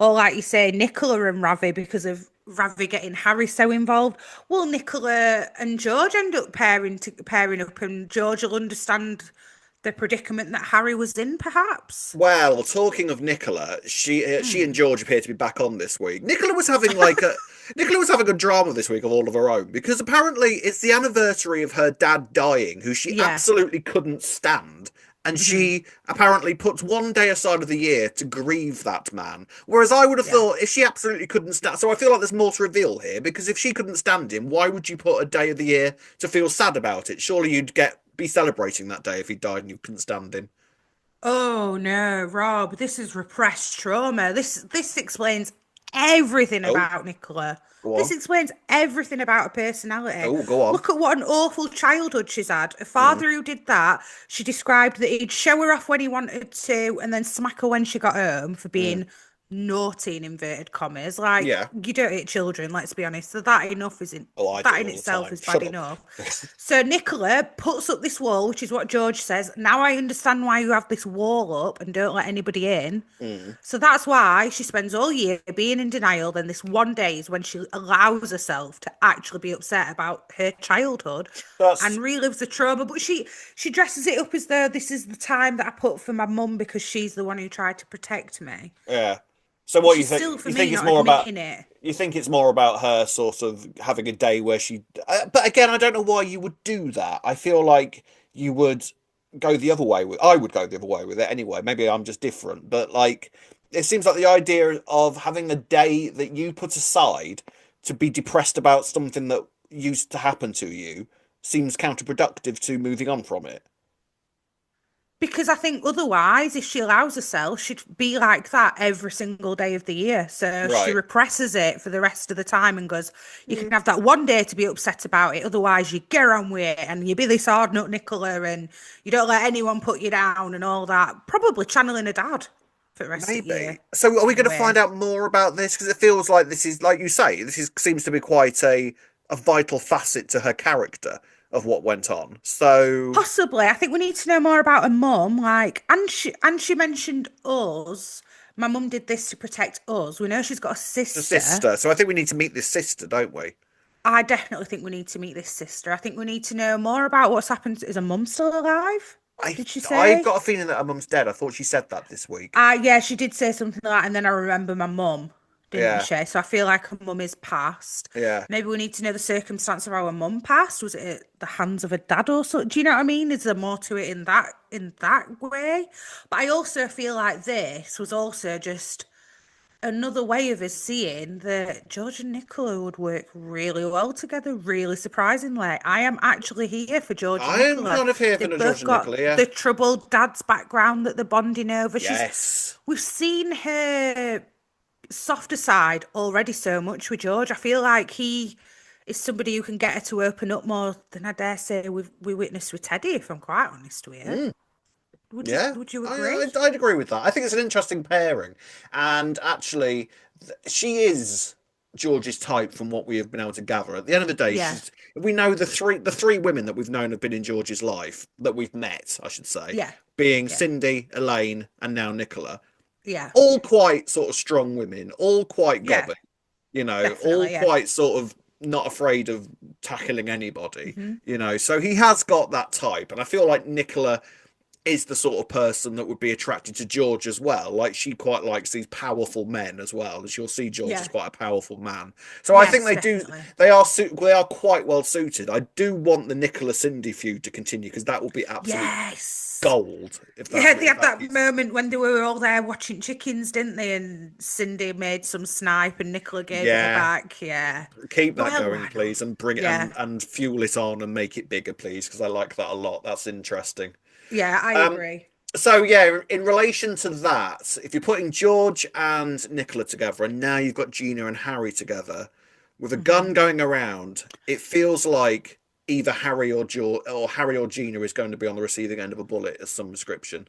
Speaker 1: or like you say, Nicola and Ravi because of Ravi getting Harry so involved? Will Nicola and George end up pairing up, and George will understand the predicament that Harry was in, perhaps?
Speaker 2: Well, talking of Nicola, she and
Speaker 1: Hmm.
Speaker 2: George appear to be back on this week. Nicola was having a drama this week of all of her own because apparently it's the anniversary of her dad dying, who she
Speaker 1: Yeah.
Speaker 2: absolutely couldn't stand, and
Speaker 1: Hmm.
Speaker 2: she apparently puts one day aside of the year to grieve that man. Whereas I would have
Speaker 1: Yeah.
Speaker 2: thought if she absolutely couldn't stand, so I feel like there's more to reveal here because if she couldn't stand him, why would you put a day of the year to feel sad about it? Surely you'd get be celebrating that day if he died and you couldn't stand him.
Speaker 1: Oh no, Rob, this is repressed trauma. This explains everything
Speaker 2: Oh,
Speaker 1: about Nicola.
Speaker 2: go
Speaker 1: This
Speaker 2: on.
Speaker 1: explains everything about her personality.
Speaker 2: Oh, go on.
Speaker 1: Look at what an awful childhood she's had. A
Speaker 2: Mm,
Speaker 1: father who did that. She described that he'd show her off when he wanted to and then smack her when she got home for
Speaker 2: mm.
Speaker 1: being naughty in inverted commas. Like,
Speaker 2: Yeah.
Speaker 1: you don't hit children, let's be honest. So that enough isn't
Speaker 2: Oh, I
Speaker 1: that
Speaker 2: do
Speaker 1: in
Speaker 2: all the
Speaker 1: itself
Speaker 2: time.
Speaker 1: is bad
Speaker 2: Shut up.
Speaker 1: enough. So Nicola puts up this wall, which is what George says. Now I understand why you have this wall up and don't let anybody in.
Speaker 2: Mm.
Speaker 1: So that's why she spends all year being in denial. Then this one day is when she allows herself to actually be upset about her childhood
Speaker 2: That's
Speaker 1: and relives the trauma. But she dresses it up as though this is the time that I put for my mum because she's the one who tried to protect me.
Speaker 2: yeah. So
Speaker 1: But
Speaker 2: what you
Speaker 1: she's
Speaker 2: think?
Speaker 1: still, for
Speaker 2: You
Speaker 1: me,
Speaker 2: think it's
Speaker 1: not
Speaker 2: more about?
Speaker 1: admitting it.
Speaker 2: You think it's more about her sort of having a day where she? But again, I don't know why you would do that. I feel like you would go the other way with. I would go the other way with it anyway. Maybe I'm just different, but like it seems like the idea of having a day that you put aside to be depressed about something that used to happen to you seems counterproductive to moving on from it.
Speaker 1: Because I think otherwise, if she allows herself, she'd be like that every single day of the year. So she
Speaker 2: Right.
Speaker 1: represses it for the rest of the time and goes, you can have that one day to be upset about it. Otherwise, you get on with it and you be this hard nut Nicola and you don't let anyone put you down and all that. Probably channeling her dad for the rest of the year,
Speaker 2: Maybe. So are we
Speaker 1: in a
Speaker 2: going to find
Speaker 1: way.
Speaker 2: out more about this? Because it feels like this is, like you say, this is seems to be quite a vital facet to her character of what went on. So
Speaker 1: Possibly. I think we need to know more about her mum. Like, and she mentioned us. My mum did this to protect us. We know she's got a
Speaker 2: the
Speaker 1: sister.
Speaker 2: sister. So I think we need to meet this sister, don't we?
Speaker 1: I definitely think we need to meet this sister. I think we need to know more about what's happened. Is her mum still alive?
Speaker 2: I
Speaker 1: Did she
Speaker 2: I've
Speaker 1: say?
Speaker 2: got a feeling that her mum's dead. I thought she said that this week.
Speaker 1: Yeah, she did say something like that, and then I remember my mum, didn't
Speaker 2: Yeah,
Speaker 1: she? So I feel like her mum is passed.
Speaker 2: yeah.
Speaker 1: Maybe we need to know the circumstance of how her mum passed. Was it at the hands of a dad or so? Do you know what I mean? Is there more to it in that way? But I also feel like this was also just another way of us seeing that George and Nicola would work really well together, really surprisingly. I am actually here for George and
Speaker 2: I'm
Speaker 1: Nicola.
Speaker 2: kind of here for
Speaker 1: They've
Speaker 2: the George
Speaker 1: both
Speaker 2: and Nicola.
Speaker 1: got
Speaker 2: Yeah.
Speaker 1: the troubled dad's background that they're bonding over.
Speaker 2: Yes.
Speaker 1: We've seen her softer side already so much with George. I feel like he is somebody who can get her to open up more than I dare say we witnessed with Teddy, if I'm quite honest with you.
Speaker 2: Mm,
Speaker 1: Would you
Speaker 2: yeah.
Speaker 1: would you
Speaker 2: I,
Speaker 1: agree?
Speaker 2: I I'd agree with that. I think it's an interesting pairing, and actually, she is. George's type from what we have been able to gather. At the end of the day,
Speaker 1: Yeah,
Speaker 2: we know the three women that we've known have been in George's life that we've met, I should say,
Speaker 1: yeah,
Speaker 2: being
Speaker 1: yeah,
Speaker 2: Cindy, Elaine, and now Nicola.
Speaker 1: yeah,
Speaker 2: All quite sort of strong women, all quite
Speaker 1: yeah,
Speaker 2: gobby, all
Speaker 1: definitely, yeah.
Speaker 2: quite sort of not afraid of tackling anybody,
Speaker 1: Hmm.
Speaker 2: So he has got that type, and I feel like Nicola is the sort of person that would be attracted to George as well. Like she quite likes these powerful men as well, as you'll see George is
Speaker 1: Yeah,
Speaker 2: quite a powerful man. So I think
Speaker 1: yes, definitely.
Speaker 2: they are quite well suited. I do want the Nicola Cindy feud to continue because that will be absolute
Speaker 1: Yes.
Speaker 2: gold
Speaker 1: Yeah, they
Speaker 2: if
Speaker 1: had
Speaker 2: that
Speaker 1: that
Speaker 2: keeps.
Speaker 1: moment when they were all there watching chickens, didn't they? And Cindy made some snipe and Nicola gave it her
Speaker 2: Yeah,
Speaker 1: back. Yeah.
Speaker 2: keep that
Speaker 1: Well,
Speaker 2: going,
Speaker 1: why not?
Speaker 2: please, and bring it
Speaker 1: Yeah.
Speaker 2: and fuel it on and make it bigger, please, because I like that a lot. That's interesting.
Speaker 1: Yeah, I
Speaker 2: Um,
Speaker 1: agree.
Speaker 2: so yeah, in relation to that, if you're putting George and Nicola together, and now you've got Gina and Harry together, with a
Speaker 1: Hmm.
Speaker 2: gun going around, it feels like either Harry or George or Harry or Gina is going to be on the receiving end of a bullet as some description.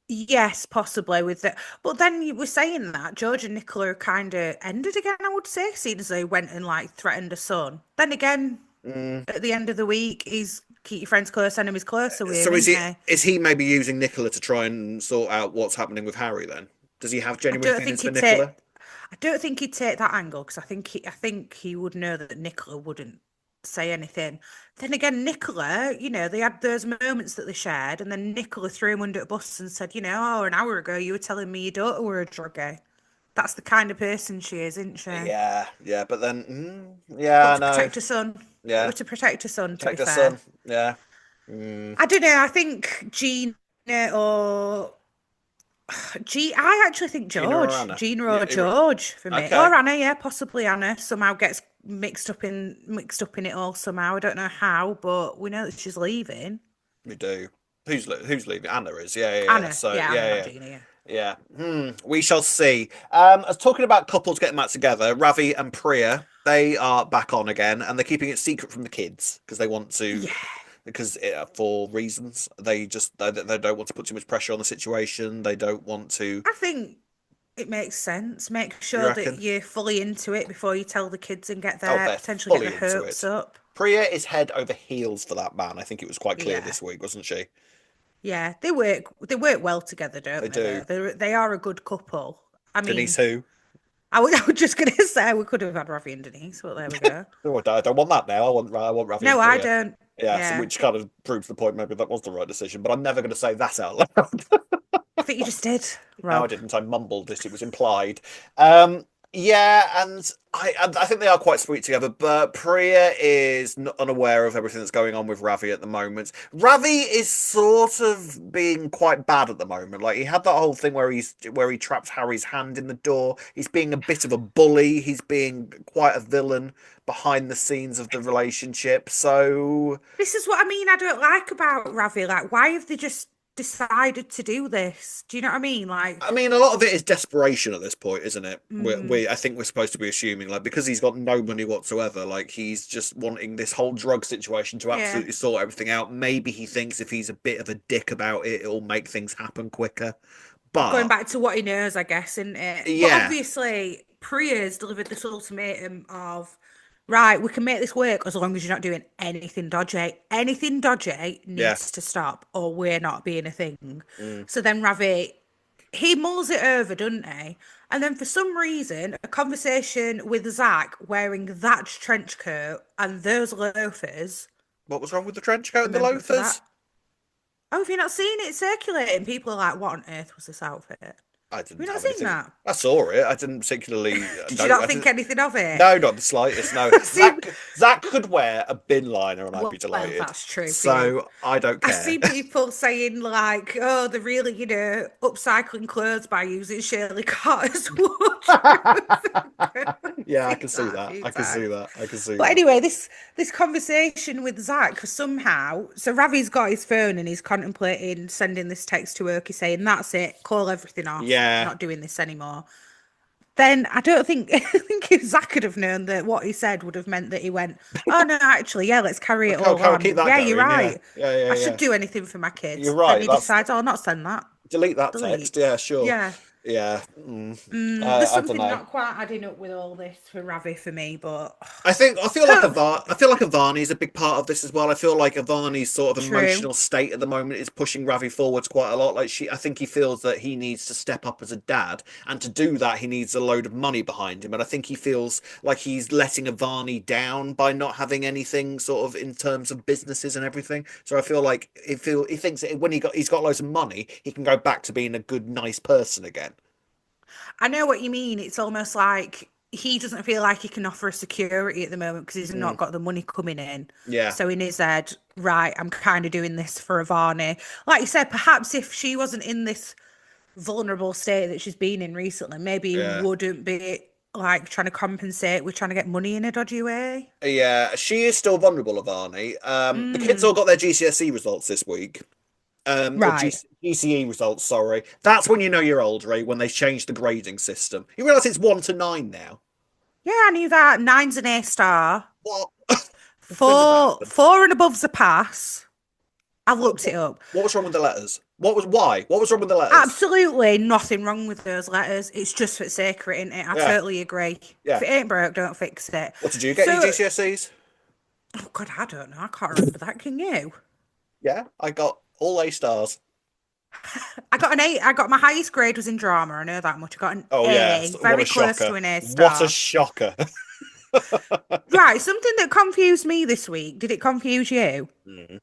Speaker 1: Yes, possibly with it. But then you were saying that George and Nicola kind of ended again, I would say, seeing as they went and like threatened a son. Then again,
Speaker 2: Mm.
Speaker 1: at the end of the week, he's keep your friends close, enemies closer with him,
Speaker 2: So
Speaker 1: isn't he?
Speaker 2: is he maybe using Nicola to try and sort out what's happening with Harry then? Does he have
Speaker 1: I
Speaker 2: genuine
Speaker 1: don't
Speaker 2: feelings
Speaker 1: think
Speaker 2: for
Speaker 1: he'd take.
Speaker 2: Nicola?
Speaker 1: I don't think he'd take that angle because I think he would know that Nicola wouldn't say anything. Then again, Nicola, they had those moments that they shared, and then Nicola threw him under a bus and said, oh, an hour ago you were telling me your daughter were a druggie. That's the kind of person she is, isn't she?
Speaker 2: Yeah, yeah, but then yeah,
Speaker 1: But
Speaker 2: I
Speaker 1: to
Speaker 2: know.
Speaker 1: protect her son, it
Speaker 2: Yeah,
Speaker 1: was to protect her son, to be
Speaker 2: protect her
Speaker 1: fair.
Speaker 2: son. Yeah. Mm.
Speaker 1: I don't know. I think Gina or I actually think
Speaker 2: Gina or Anna?
Speaker 1: Gina or
Speaker 2: You
Speaker 1: George for me,
Speaker 2: okay,
Speaker 1: or Anna, yeah, possibly Anna. Somehow gets mixed up in it all somehow. I don't know how, but we know that she's leaving.
Speaker 2: we do. Who's leaving? Anna is. Yeah, yeah, yeah.
Speaker 1: Anna,
Speaker 2: So
Speaker 1: yeah, Anna,
Speaker 2: yeah,
Speaker 1: not
Speaker 2: yeah.
Speaker 1: Gina. Yeah,
Speaker 2: Yeah. We shall see. As talking about couples getting back together, Ravi and Priya, they are back on again, and they're keeping it secret from the kids because they want to,
Speaker 1: yeah.
Speaker 2: for reasons. They don't want to put too much pressure on the situation. They don't want to.
Speaker 1: I think it makes sense. Make
Speaker 2: You
Speaker 1: sure that
Speaker 2: reckon?
Speaker 1: you're fully into it before you tell the kids and
Speaker 2: Oh, they're
Speaker 1: potentially get their
Speaker 2: fully into
Speaker 1: hopes
Speaker 2: it.
Speaker 1: up.
Speaker 2: Priya is head over heels for that man. I think it was quite clear
Speaker 1: Yeah,
Speaker 2: this week, wasn't she?
Speaker 1: yeah. They work well together,
Speaker 2: They
Speaker 1: don't they?
Speaker 2: do.
Speaker 1: Though they are a good couple. I
Speaker 2: Denise,
Speaker 1: mean,
Speaker 2: who?
Speaker 1: I was just gonna say we could have had Ravi and Denise, but there we go.
Speaker 2: Oh, I don't want that now. I want Ravi and
Speaker 1: No, I
Speaker 2: Priya.
Speaker 1: don't.
Speaker 2: Yeah, so
Speaker 1: Yeah,
Speaker 2: which kind of proves the point. Maybe that was the right decision, but I'm never going to say that out loud.
Speaker 1: I think you just did,
Speaker 2: No, I
Speaker 1: Rob.
Speaker 2: didn't. I mumbled it. It was implied. Yeah, and I think they are quite sweet together. But Priya is unaware of everything that's going on with Ravi at the moment. Ravi is sort of being quite bad at the moment. Like he had that whole thing where he trapped Harry's hand in the door. He's being a bit of a bully. He's being quite a villain behind the scenes of the relationship. So
Speaker 1: This is what I mean. I don't like about Ravi. Like, why have they just decided to do this? Do you know what I mean? Like,
Speaker 2: I mean, a lot of it is desperation at this point, isn't it?
Speaker 1: mm,
Speaker 2: I think we're supposed to be assuming, like, because he's got no money whatsoever, like, he's just wanting this whole drug situation to
Speaker 1: yeah.
Speaker 2: absolutely sort everything out. Maybe he thinks if he's a bit of a dick about it, it'll make things happen quicker.
Speaker 1: Going
Speaker 2: But
Speaker 1: back to what he knows, I guess, isn't it? But
Speaker 2: yeah,
Speaker 1: obviously, Priya's delivered this ultimatum of, right, we can make this work as long as you're not doing anything dodgy. Anything dodgy
Speaker 2: yeah,
Speaker 1: needs to stop, or we're not being a thing.
Speaker 2: mm,
Speaker 1: So then Ravi, he mulls it over, doesn't he? And then for some reason, a conversation with Zach wearing that trench coat and those loafers.
Speaker 2: what was wrong with the trench coat and the
Speaker 1: Remember for that?
Speaker 2: loafers?
Speaker 1: Oh, have you not seen it circulating? People are like, what on earth was this outfit? Have
Speaker 2: I
Speaker 1: you
Speaker 2: didn't
Speaker 1: not
Speaker 2: have
Speaker 1: seen
Speaker 2: anything.
Speaker 1: that?
Speaker 2: I saw it. I didn't particularly
Speaker 1: Did you
Speaker 2: know.
Speaker 1: not think anything of it?
Speaker 2: No, not the slightest. No,
Speaker 1: I see.
Speaker 2: Zach could wear a bin liner and I'd be
Speaker 1: Well,
Speaker 2: delighted.
Speaker 1: that's true for you.
Speaker 2: So I don't
Speaker 1: I
Speaker 2: care.
Speaker 1: see people saying like, "Oh, they're really, upcycling clothes by using Shirley Carter's wardrobe."
Speaker 2: Yeah, I
Speaker 1: Seen
Speaker 2: can see
Speaker 1: that a
Speaker 2: that.
Speaker 1: few
Speaker 2: I can see
Speaker 1: times.
Speaker 2: that. I can see
Speaker 1: But
Speaker 2: that.
Speaker 1: anyway, this conversation with Zach somehow, so Ravi's got his phone and he's contemplating sending this text to Okie saying, "That's it, call everything off,
Speaker 2: Yeah.
Speaker 1: not doing this anymore." Then I don't think I think if Zach could have known that what he said would have meant that he went, "Oh no, actually, yeah, let's carry it
Speaker 2: Okay,
Speaker 1: all
Speaker 2: okay, I'll keep
Speaker 1: on.
Speaker 2: that
Speaker 1: Yeah, you're
Speaker 2: going. Yeah.
Speaker 1: right.
Speaker 2: Yeah, yeah,
Speaker 1: I should
Speaker 2: yeah.
Speaker 1: do anything for my
Speaker 2: You're
Speaker 1: kids." Then
Speaker 2: right.
Speaker 1: he
Speaker 2: That's
Speaker 1: decides, "Oh, not send that.
Speaker 2: delete that
Speaker 1: Delete."
Speaker 2: text. Yeah, sure.
Speaker 1: Yeah.
Speaker 2: Yeah.
Speaker 1: There's
Speaker 2: I don't
Speaker 1: something
Speaker 2: know.
Speaker 1: not quite adding up with all this for Ravi for me, but
Speaker 2: I
Speaker 1: hope
Speaker 2: feel like Avani is a big part of this as well. I feel like Avani's sort of
Speaker 1: true.
Speaker 2: emotional state at the moment is pushing Ravi forwards quite a lot. I think he feels that he needs to step up as a dad, and to do that, he needs a load of money behind him. And I think he feels like he's letting Avani down by not having anything sort of in terms of businesses and everything. So I feel like he thinks that when he's got loads of money, he can go back to being a good, nice person again.
Speaker 1: I know what you mean. It's almost like he doesn't feel like he can offer a security at the moment because he's
Speaker 2: Mm,
Speaker 1: not got the money coming in.
Speaker 2: yeah,
Speaker 1: So in his head, right, I'm kind of doing this for Ivani. Like you said, perhaps if she wasn't in this vulnerable state that she's been in recently, maybe he
Speaker 2: yeah.
Speaker 1: wouldn't be like trying to compensate with trying to get money in a dodgy way.
Speaker 2: Yeah, she is still vulnerable, Avani. The kids all
Speaker 1: Mm,
Speaker 2: got their GCSE results this week. Or
Speaker 1: right.
Speaker 2: GCE results, sorry. That's when you know you're old, right? When they changed the grading system. You realise it's 1 to 9 now.
Speaker 1: Yeah, I knew that. Nine's an A star.
Speaker 2: What? When did that happen?
Speaker 1: Four and above's a pass. I've
Speaker 2: What,
Speaker 1: looked
Speaker 2: what,
Speaker 1: it up.
Speaker 2: what was wrong with the letters? Why? What was wrong with the letters?
Speaker 1: Absolutely nothing wrong with those letters. It's just for sacred, isn't it? I
Speaker 2: Yeah,
Speaker 1: totally agree. If
Speaker 2: yeah.
Speaker 1: it ain't broke, don't fix it.
Speaker 2: What did you get in your
Speaker 1: So,
Speaker 2: GCSEs?
Speaker 1: oh God, I don't know. I can't remember that. Can you?
Speaker 2: Yeah, I got all A stars.
Speaker 1: I got an A. I got my highest grade was in drama. I know that much. I got an
Speaker 2: Oh yeah,
Speaker 1: A,
Speaker 2: what
Speaker 1: very
Speaker 2: a
Speaker 1: close
Speaker 2: shocker.
Speaker 1: to an A
Speaker 2: What a
Speaker 1: star.
Speaker 2: shocker.
Speaker 1: Right, something that confused me this week. Did it confuse you?
Speaker 2: Mm.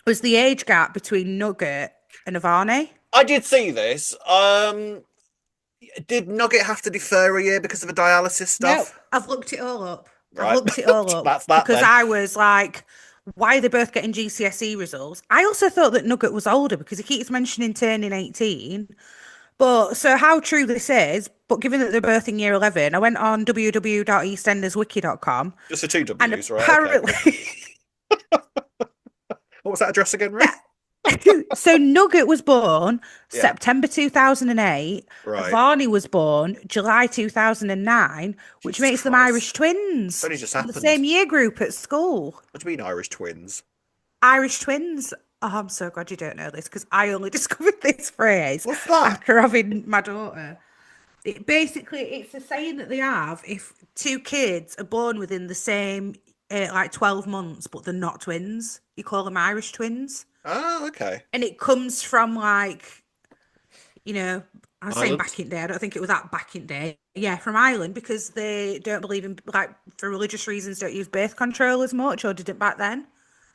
Speaker 1: Was the age gap between Nugget and Avani?
Speaker 2: I did see this. Did Nugget have to defer a year because of the dialysis
Speaker 1: No,
Speaker 2: stuff?
Speaker 1: I've looked it all up. I've
Speaker 2: Right.
Speaker 1: looked it all up
Speaker 2: That's that
Speaker 1: because
Speaker 2: then.
Speaker 1: I was like, why are they both getting GCSE results? I also thought that Nugget was older because he keeps mentioning turning 18. But so how true this is, but given that they're both in year 11, I went on www.eastenderswiki.com
Speaker 2: Just the two
Speaker 1: and
Speaker 2: W's, right? Okay.
Speaker 1: apparently,
Speaker 2: What was that address again, Ray?
Speaker 1: yeah. So Nugget was born
Speaker 2: Yeah.
Speaker 1: September 2008.
Speaker 2: Right.
Speaker 1: Varney was born July 2009, which
Speaker 2: Jesus
Speaker 1: makes them
Speaker 2: Christ.
Speaker 1: Irish twins
Speaker 2: Only just
Speaker 1: in the
Speaker 2: happened.
Speaker 1: same year group at school.
Speaker 2: What do you mean Irish twins?
Speaker 1: Irish twins. Oh, I'm so glad you don't know this because I only discovered this phrase
Speaker 2: What's that?
Speaker 1: after having my daughter. It's a saying that they have if two kids are born within the same like 12 months, but they're not twins. You call them Irish twins.
Speaker 2: Oh, okay.
Speaker 1: And it comes from like, you know, I was saying
Speaker 2: Ireland.
Speaker 1: back in day. I don't think it was that back in day. Yeah, from Ireland because they don't believe in like for religious reasons don't use birth control as much or didn't back then.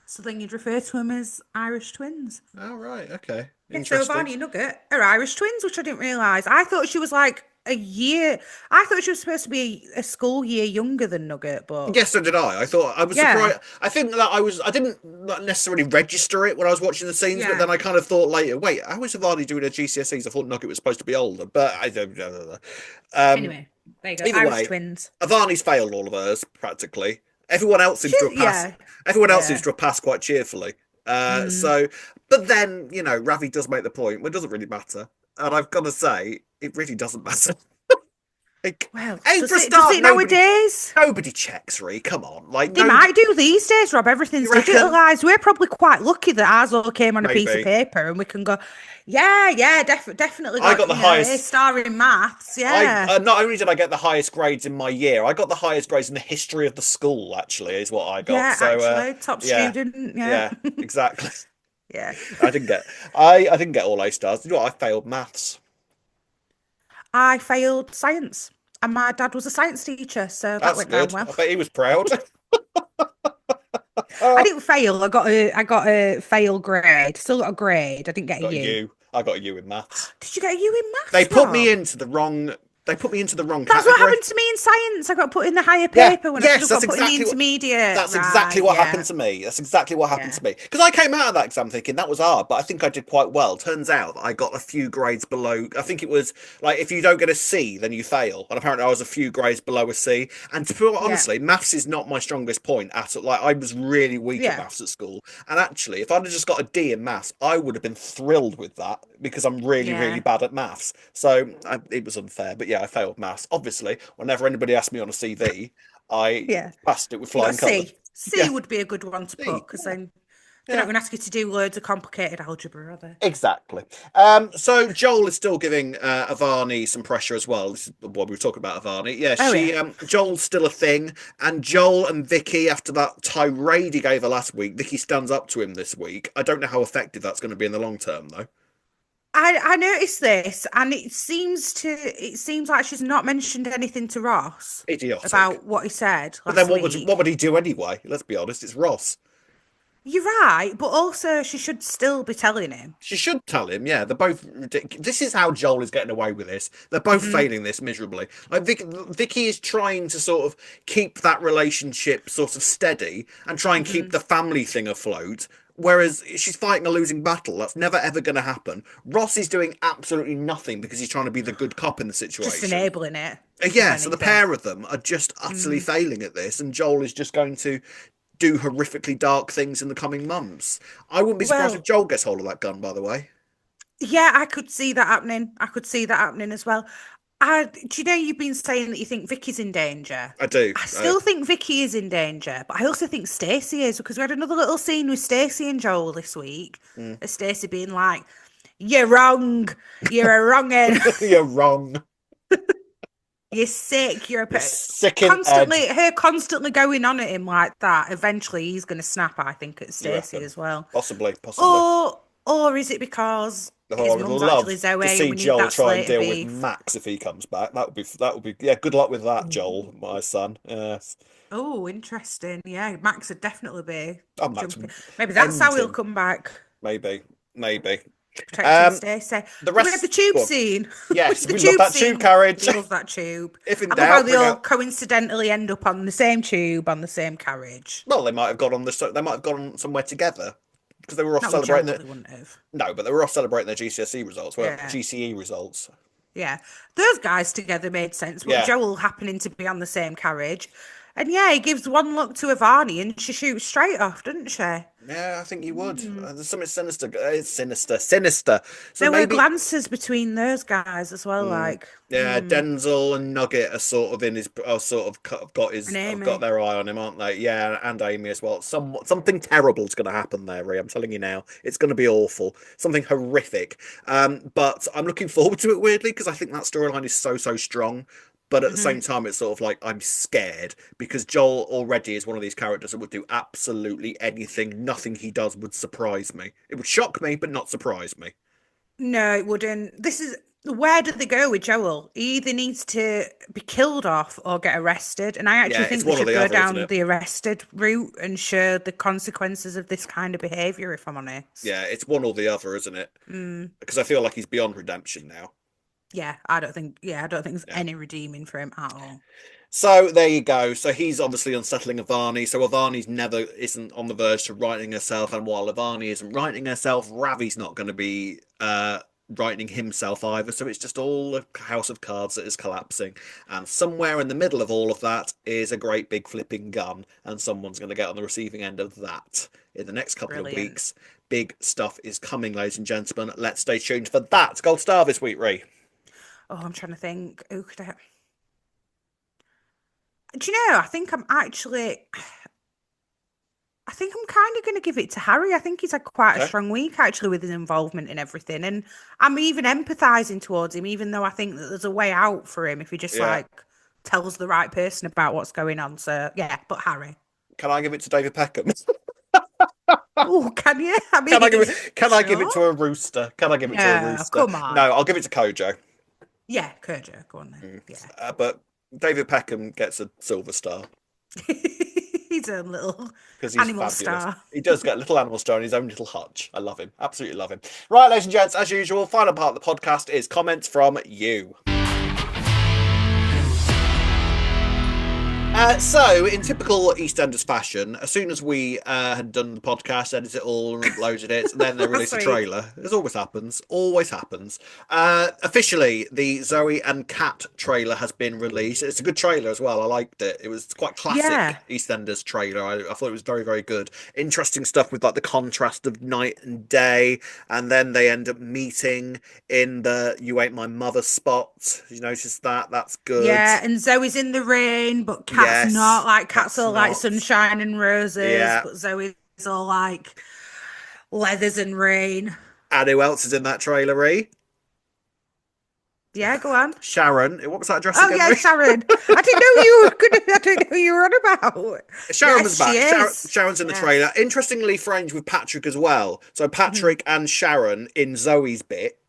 Speaker 1: So then you'd refer to them as Irish twins.
Speaker 2: Oh, right. Okay.
Speaker 1: Yeah, so
Speaker 2: Interesting.
Speaker 1: Varney and Nugget are Irish twins, which I didn't realise. I thought she was like a year. I thought she was supposed to be a school year younger than Nugget, but
Speaker 2: Yes, so did I. I thought I was
Speaker 1: yeah,
Speaker 2: surprised. I think that I didn't not necessarily register it when I was watching the scenes, but
Speaker 1: yeah.
Speaker 2: then I kind of thought later, wait, how is Savani doing her GCSEs? I thought Nugget was supposed to be older, but I don't know. Um,
Speaker 1: Anyway, there you go,
Speaker 2: Either
Speaker 1: Irish
Speaker 2: way,
Speaker 1: twins.
Speaker 2: Avani's failed all of hers practically. Everyone else seems to
Speaker 1: She's
Speaker 2: have passed.
Speaker 1: yeah,
Speaker 2: Everyone else seems
Speaker 1: yeah.
Speaker 2: to have passed quite cheerfully.
Speaker 1: Mm.
Speaker 2: So, but then Ravi does make the point. Well, it doesn't really matter, and I've got to say, it really doesn't matter. Like,
Speaker 1: Well,
Speaker 2: hey, for
Speaker 1: does
Speaker 2: a
Speaker 1: it? Does
Speaker 2: start,
Speaker 1: it nowadays?
Speaker 2: nobody checks, Ree. Come on, like
Speaker 1: They
Speaker 2: nobody.
Speaker 1: might do these days, Rob.
Speaker 2: You
Speaker 1: Everything's
Speaker 2: reckon?
Speaker 1: digitalised. We're probably quite lucky that ours all came on a piece of
Speaker 2: Maybe.
Speaker 1: paper and we can go, yeah, yeah, definitely
Speaker 2: I
Speaker 1: got,
Speaker 2: got the
Speaker 1: A
Speaker 2: highest.
Speaker 1: star in maths.
Speaker 2: I
Speaker 1: Yeah.
Speaker 2: not only did I get the highest grades in my year, I got the highest grades in the history of the school. Actually, is what I got.
Speaker 1: Yeah,
Speaker 2: So,
Speaker 1: actually, top
Speaker 2: yeah,
Speaker 1: student. Yeah.
Speaker 2: yeah, exactly.
Speaker 1: Yeah.
Speaker 2: I didn't get. I didn't get all A stars. You know what? I failed maths.
Speaker 1: I failed science, and my dad was a science teacher, so that
Speaker 2: That's
Speaker 1: went down
Speaker 2: good.
Speaker 1: well.
Speaker 2: I bet he was proud.
Speaker 1: I
Speaker 2: I
Speaker 1: didn't fail. I got a fail grade. Still got a grade. I didn't get a
Speaker 2: got a
Speaker 1: U.
Speaker 2: U. I got a U in maths.
Speaker 1: Did you get a U in
Speaker 2: They
Speaker 1: maths,
Speaker 2: put me
Speaker 1: Rob?
Speaker 2: into the wrong. They put me into the wrong
Speaker 1: That's what
Speaker 2: category.
Speaker 1: happened to me in science. I got put in the higher
Speaker 2: Yeah,
Speaker 1: paper when I should
Speaker 2: yes,
Speaker 1: have got put in the intermediate.
Speaker 2: that's exactly
Speaker 1: Right,
Speaker 2: what happened
Speaker 1: yeah,
Speaker 2: to me. That's exactly what happened
Speaker 1: yeah,
Speaker 2: to me. Because I came out of that exam thinking that was hard, but I think I did quite well. Turns out that I got a few grades below. I think it was like if you don't get a C, then you fail. And apparently I was a few grades below a C. And to put
Speaker 1: yeah,
Speaker 2: honestly, maths is not my strongest point at all. Like I was really weak at
Speaker 1: yeah,
Speaker 2: maths at school. And actually, if I'd have just got a D in maths, I would have been thrilled with that because I'm really, really
Speaker 1: yeah,
Speaker 2: bad at maths. So it was unfair. But yeah, I failed maths. Obviously, whenever anybody asked me on a CV, I
Speaker 1: yeah.
Speaker 2: passed it with
Speaker 1: So you got
Speaker 2: flying
Speaker 1: a
Speaker 2: colours.
Speaker 1: C. C
Speaker 2: Yeah,
Speaker 1: would be a good one to
Speaker 2: C.
Speaker 1: put because
Speaker 2: Yeah,
Speaker 1: then They're not
Speaker 2: Yeah.
Speaker 1: going to ask you to do loads of complicated algebra, are they?
Speaker 2: Exactly. So Joel is still giving Avani some pressure as well. This is what we were talking about, Avani. Yeah,
Speaker 1: Oh, yeah.
Speaker 2: Joel's still a thing, and Joel and Vicky, after that tirade he gave her last week, Vicky stands up to him this week. I don't know how effective that's going to be in the long term, though.
Speaker 1: I noticed this, and it seems like she's not mentioned anything to Ross
Speaker 2: Idiotic.
Speaker 1: about what he said
Speaker 2: But then
Speaker 1: last
Speaker 2: what would
Speaker 1: week.
Speaker 2: he do anyway? Let's be honest, it's Ross.
Speaker 1: You're right, but also she should still be telling him.
Speaker 2: She should tell him, yeah. They're both ridiculous. This is how Joel is getting away with this. They're both
Speaker 1: Hmm.
Speaker 2: failing this miserably. Like Vicky is trying to sort of keep that relationship sort of steady and try and keep
Speaker 1: Hmm.
Speaker 2: the family thing afloat. Whereas she's fighting a losing battle. That's never ever going to happen. Ross is doing absolutely nothing because he's trying to be the good cop in the
Speaker 1: Just
Speaker 2: situation.
Speaker 1: enabling it, if
Speaker 2: Yeah, so the
Speaker 1: anything.
Speaker 2: pair of them are just utterly
Speaker 1: Mm.
Speaker 2: failing at this, and Joel is just going to do horrifically dark things in the coming months. I wouldn't be surprised if
Speaker 1: Well,
Speaker 2: Joel gets hold of that gun, by the way.
Speaker 1: yeah, I could see that happening. I could see that happening as well. Do you know you've been saying that you think Vicky's in danger?
Speaker 2: I do.
Speaker 1: I still think Vicky is in danger, but I also think Stacey is because we had another little scene with Stacey and Joel this week.
Speaker 2: Mm.
Speaker 1: Stacey being like, "You're wrong. You're a wrongin'.
Speaker 2: You're wrong.
Speaker 1: You're sick.
Speaker 2: You're sick in head.
Speaker 1: Constantly going on at him like that. Eventually, he's going to snap. I think at
Speaker 2: You
Speaker 1: Stacey
Speaker 2: reckon?
Speaker 1: as well.
Speaker 2: Possibly, possibly.
Speaker 1: Or is it because
Speaker 2: Oh, I
Speaker 1: his
Speaker 2: would
Speaker 1: mum's actually
Speaker 2: love to
Speaker 1: Zoe and
Speaker 2: see
Speaker 1: we need
Speaker 2: Joel
Speaker 1: that
Speaker 2: try and
Speaker 1: Slater
Speaker 2: deal with
Speaker 1: beef?
Speaker 2: Max if he comes back. That would be yeah, good luck with that, Joel, my son. Yes.
Speaker 1: Oh, interesting. Yeah, Max would definitely be
Speaker 2: Oh, Max
Speaker 1: jumping.
Speaker 2: would
Speaker 1: Maybe that's
Speaker 2: end
Speaker 1: how he'll
Speaker 2: him.
Speaker 1: come back,
Speaker 2: Maybe. Maybe.
Speaker 1: protecting
Speaker 2: Um
Speaker 1: Stacey.
Speaker 2: the
Speaker 1: But we had the
Speaker 2: rest
Speaker 1: tube
Speaker 2: go on.
Speaker 1: scene.
Speaker 2: Yes,
Speaker 1: The
Speaker 2: we love
Speaker 1: tube
Speaker 2: that tube
Speaker 1: scene.
Speaker 2: carriage.
Speaker 1: Love that tube.
Speaker 2: If in
Speaker 1: I love how
Speaker 2: doubt,
Speaker 1: they
Speaker 2: bring
Speaker 1: all
Speaker 2: out.
Speaker 1: coincidentally end up on the same tube, on the same carriage.
Speaker 2: Well, they might have gone somewhere together because they were off
Speaker 1: Not with
Speaker 2: celebrating
Speaker 1: Joel,
Speaker 2: their
Speaker 1: they wouldn't have.
Speaker 2: no, but they were off celebrating their GCSE results, weren't
Speaker 1: Yeah.
Speaker 2: GCE results.
Speaker 1: Yeah, those guys together made sense, but
Speaker 2: Yeah.
Speaker 1: Joel happening to be on the same carriage. And yeah, he gives one look to Ivani and she shoots straight off, doesn't she?
Speaker 2: Yeah, I think you would.
Speaker 1: Hmm.
Speaker 2: There's something sinister. It's sinister, sinister. So
Speaker 1: There were
Speaker 2: maybe,
Speaker 1: glances between those guys as well, like,
Speaker 2: yeah, Denzel and Nugget are sort of in his, are sort of
Speaker 1: and
Speaker 2: have got
Speaker 1: Amy.
Speaker 2: their eye on him, aren't they? Yeah, and Amy as well. Something terrible is going to happen there, Rhea. I'm telling you now, it's going to be awful. Something horrific. But I'm looking forward to it weirdly because I think that storyline is so strong. But at the same
Speaker 1: Hmm.
Speaker 2: time, it's sort of like I'm scared because Joel already is one of these characters that would do absolutely anything. Nothing he does would surprise me. It would shock me, but not surprise me.
Speaker 1: No, it wouldn't. This is where do they go with Joel? He either needs to be killed off or get arrested. And I
Speaker 2: Yeah,
Speaker 1: actually
Speaker 2: it's
Speaker 1: think they
Speaker 2: one or
Speaker 1: should
Speaker 2: the
Speaker 1: go
Speaker 2: other, isn't
Speaker 1: down
Speaker 2: it?
Speaker 1: the arrested route and show the consequences of this kind of behavior, if I'm honest.
Speaker 2: Yeah, it's one or the other, isn't it?
Speaker 1: Mm.
Speaker 2: Because I feel like he's beyond redemption now.
Speaker 1: I don't think there's
Speaker 2: Yeah.
Speaker 1: any redeeming for him at all.
Speaker 2: So there you go. So he's obviously unsettling Ivani. So Ivani's never isn't on the verge to righting herself, and while Ivani isn't righting herself, Ravi's not going to be righting himself either. So it's just all a house of cards that is collapsing. And somewhere in the middle of all of that is a great big flipping gun, and someone's going to get on the receiving end of that in the next couple of
Speaker 1: Brilliant.
Speaker 2: weeks. Big stuff is coming, ladies and gentlemen. Let's stay tuned for that. Gold star this week, Ree.
Speaker 1: Oh, I'm trying to think. Who could I... Do you know? I think I'm kind of going to give it to Harry. I think he's had quite a
Speaker 2: Okay.
Speaker 1: strong week actually with his involvement in everything, and I'm even empathizing towards him, even though I think that there's a way out for him if he just
Speaker 2: Yeah.
Speaker 1: like tells the right person about what's going on. So yeah, but Harry.
Speaker 2: Can I give it to David Peckham?
Speaker 1: Oh, can you? I
Speaker 2: Can I give
Speaker 1: mean,
Speaker 2: it? Can I give it
Speaker 1: sure.
Speaker 2: to a rooster? Can I give it to a
Speaker 1: Yeah,
Speaker 2: rooster?
Speaker 1: come on.
Speaker 2: No, I'll give it to Kojo.
Speaker 1: Yeah, Kojo, go on then. Yeah.
Speaker 2: But David Peckham gets a silver star
Speaker 1: He's a little
Speaker 2: because he's
Speaker 1: animal
Speaker 2: fabulous.
Speaker 1: star.
Speaker 2: He does get a little animal star in his own little hutch. I love him. Absolutely love him. Right, ladies and gents, as usual, final part of the podcast is comments from you. So, in typical EastEnders fashion, as soon as we had done the podcast, edited it all, and uploaded it, then they released a
Speaker 1: Sweet.
Speaker 2: trailer. This always happens. Always happens. Officially, the Zoe and Kat trailer has been released. It's a good trailer as well. I liked it. It was quite classic
Speaker 1: Yeah.
Speaker 2: EastEnders trailer. I thought it was very good. Interesting stuff with like the contrast of night and day, and then they end up meeting in the "You Ain't My Mother" spot. You noticed that? That's good.
Speaker 1: Yeah, and Zoe's in the rain, but Kat's
Speaker 2: Yes,
Speaker 1: not. Like Kat's
Speaker 2: Kat's
Speaker 1: all like
Speaker 2: not.
Speaker 1: sunshine and roses,
Speaker 2: Yeah.
Speaker 1: but Zoe's all like Leathers and rain.
Speaker 2: And who else is in that trailer, Ree?
Speaker 1: Yeah, go on.
Speaker 2: Sharon. What was that address
Speaker 1: Oh
Speaker 2: again,
Speaker 1: yeah,
Speaker 2: Ree?
Speaker 1: Sharon. I didn't know you were gonna. I didn't know you were on about.
Speaker 2: Sharon was
Speaker 1: Yes, she
Speaker 2: back.
Speaker 1: is.
Speaker 2: Sharon's in the
Speaker 1: Yes.
Speaker 2: trailer. Interestingly, friends with Patrick as well. So
Speaker 1: Mhm.
Speaker 2: Patrick and Sharon in Zoe's bit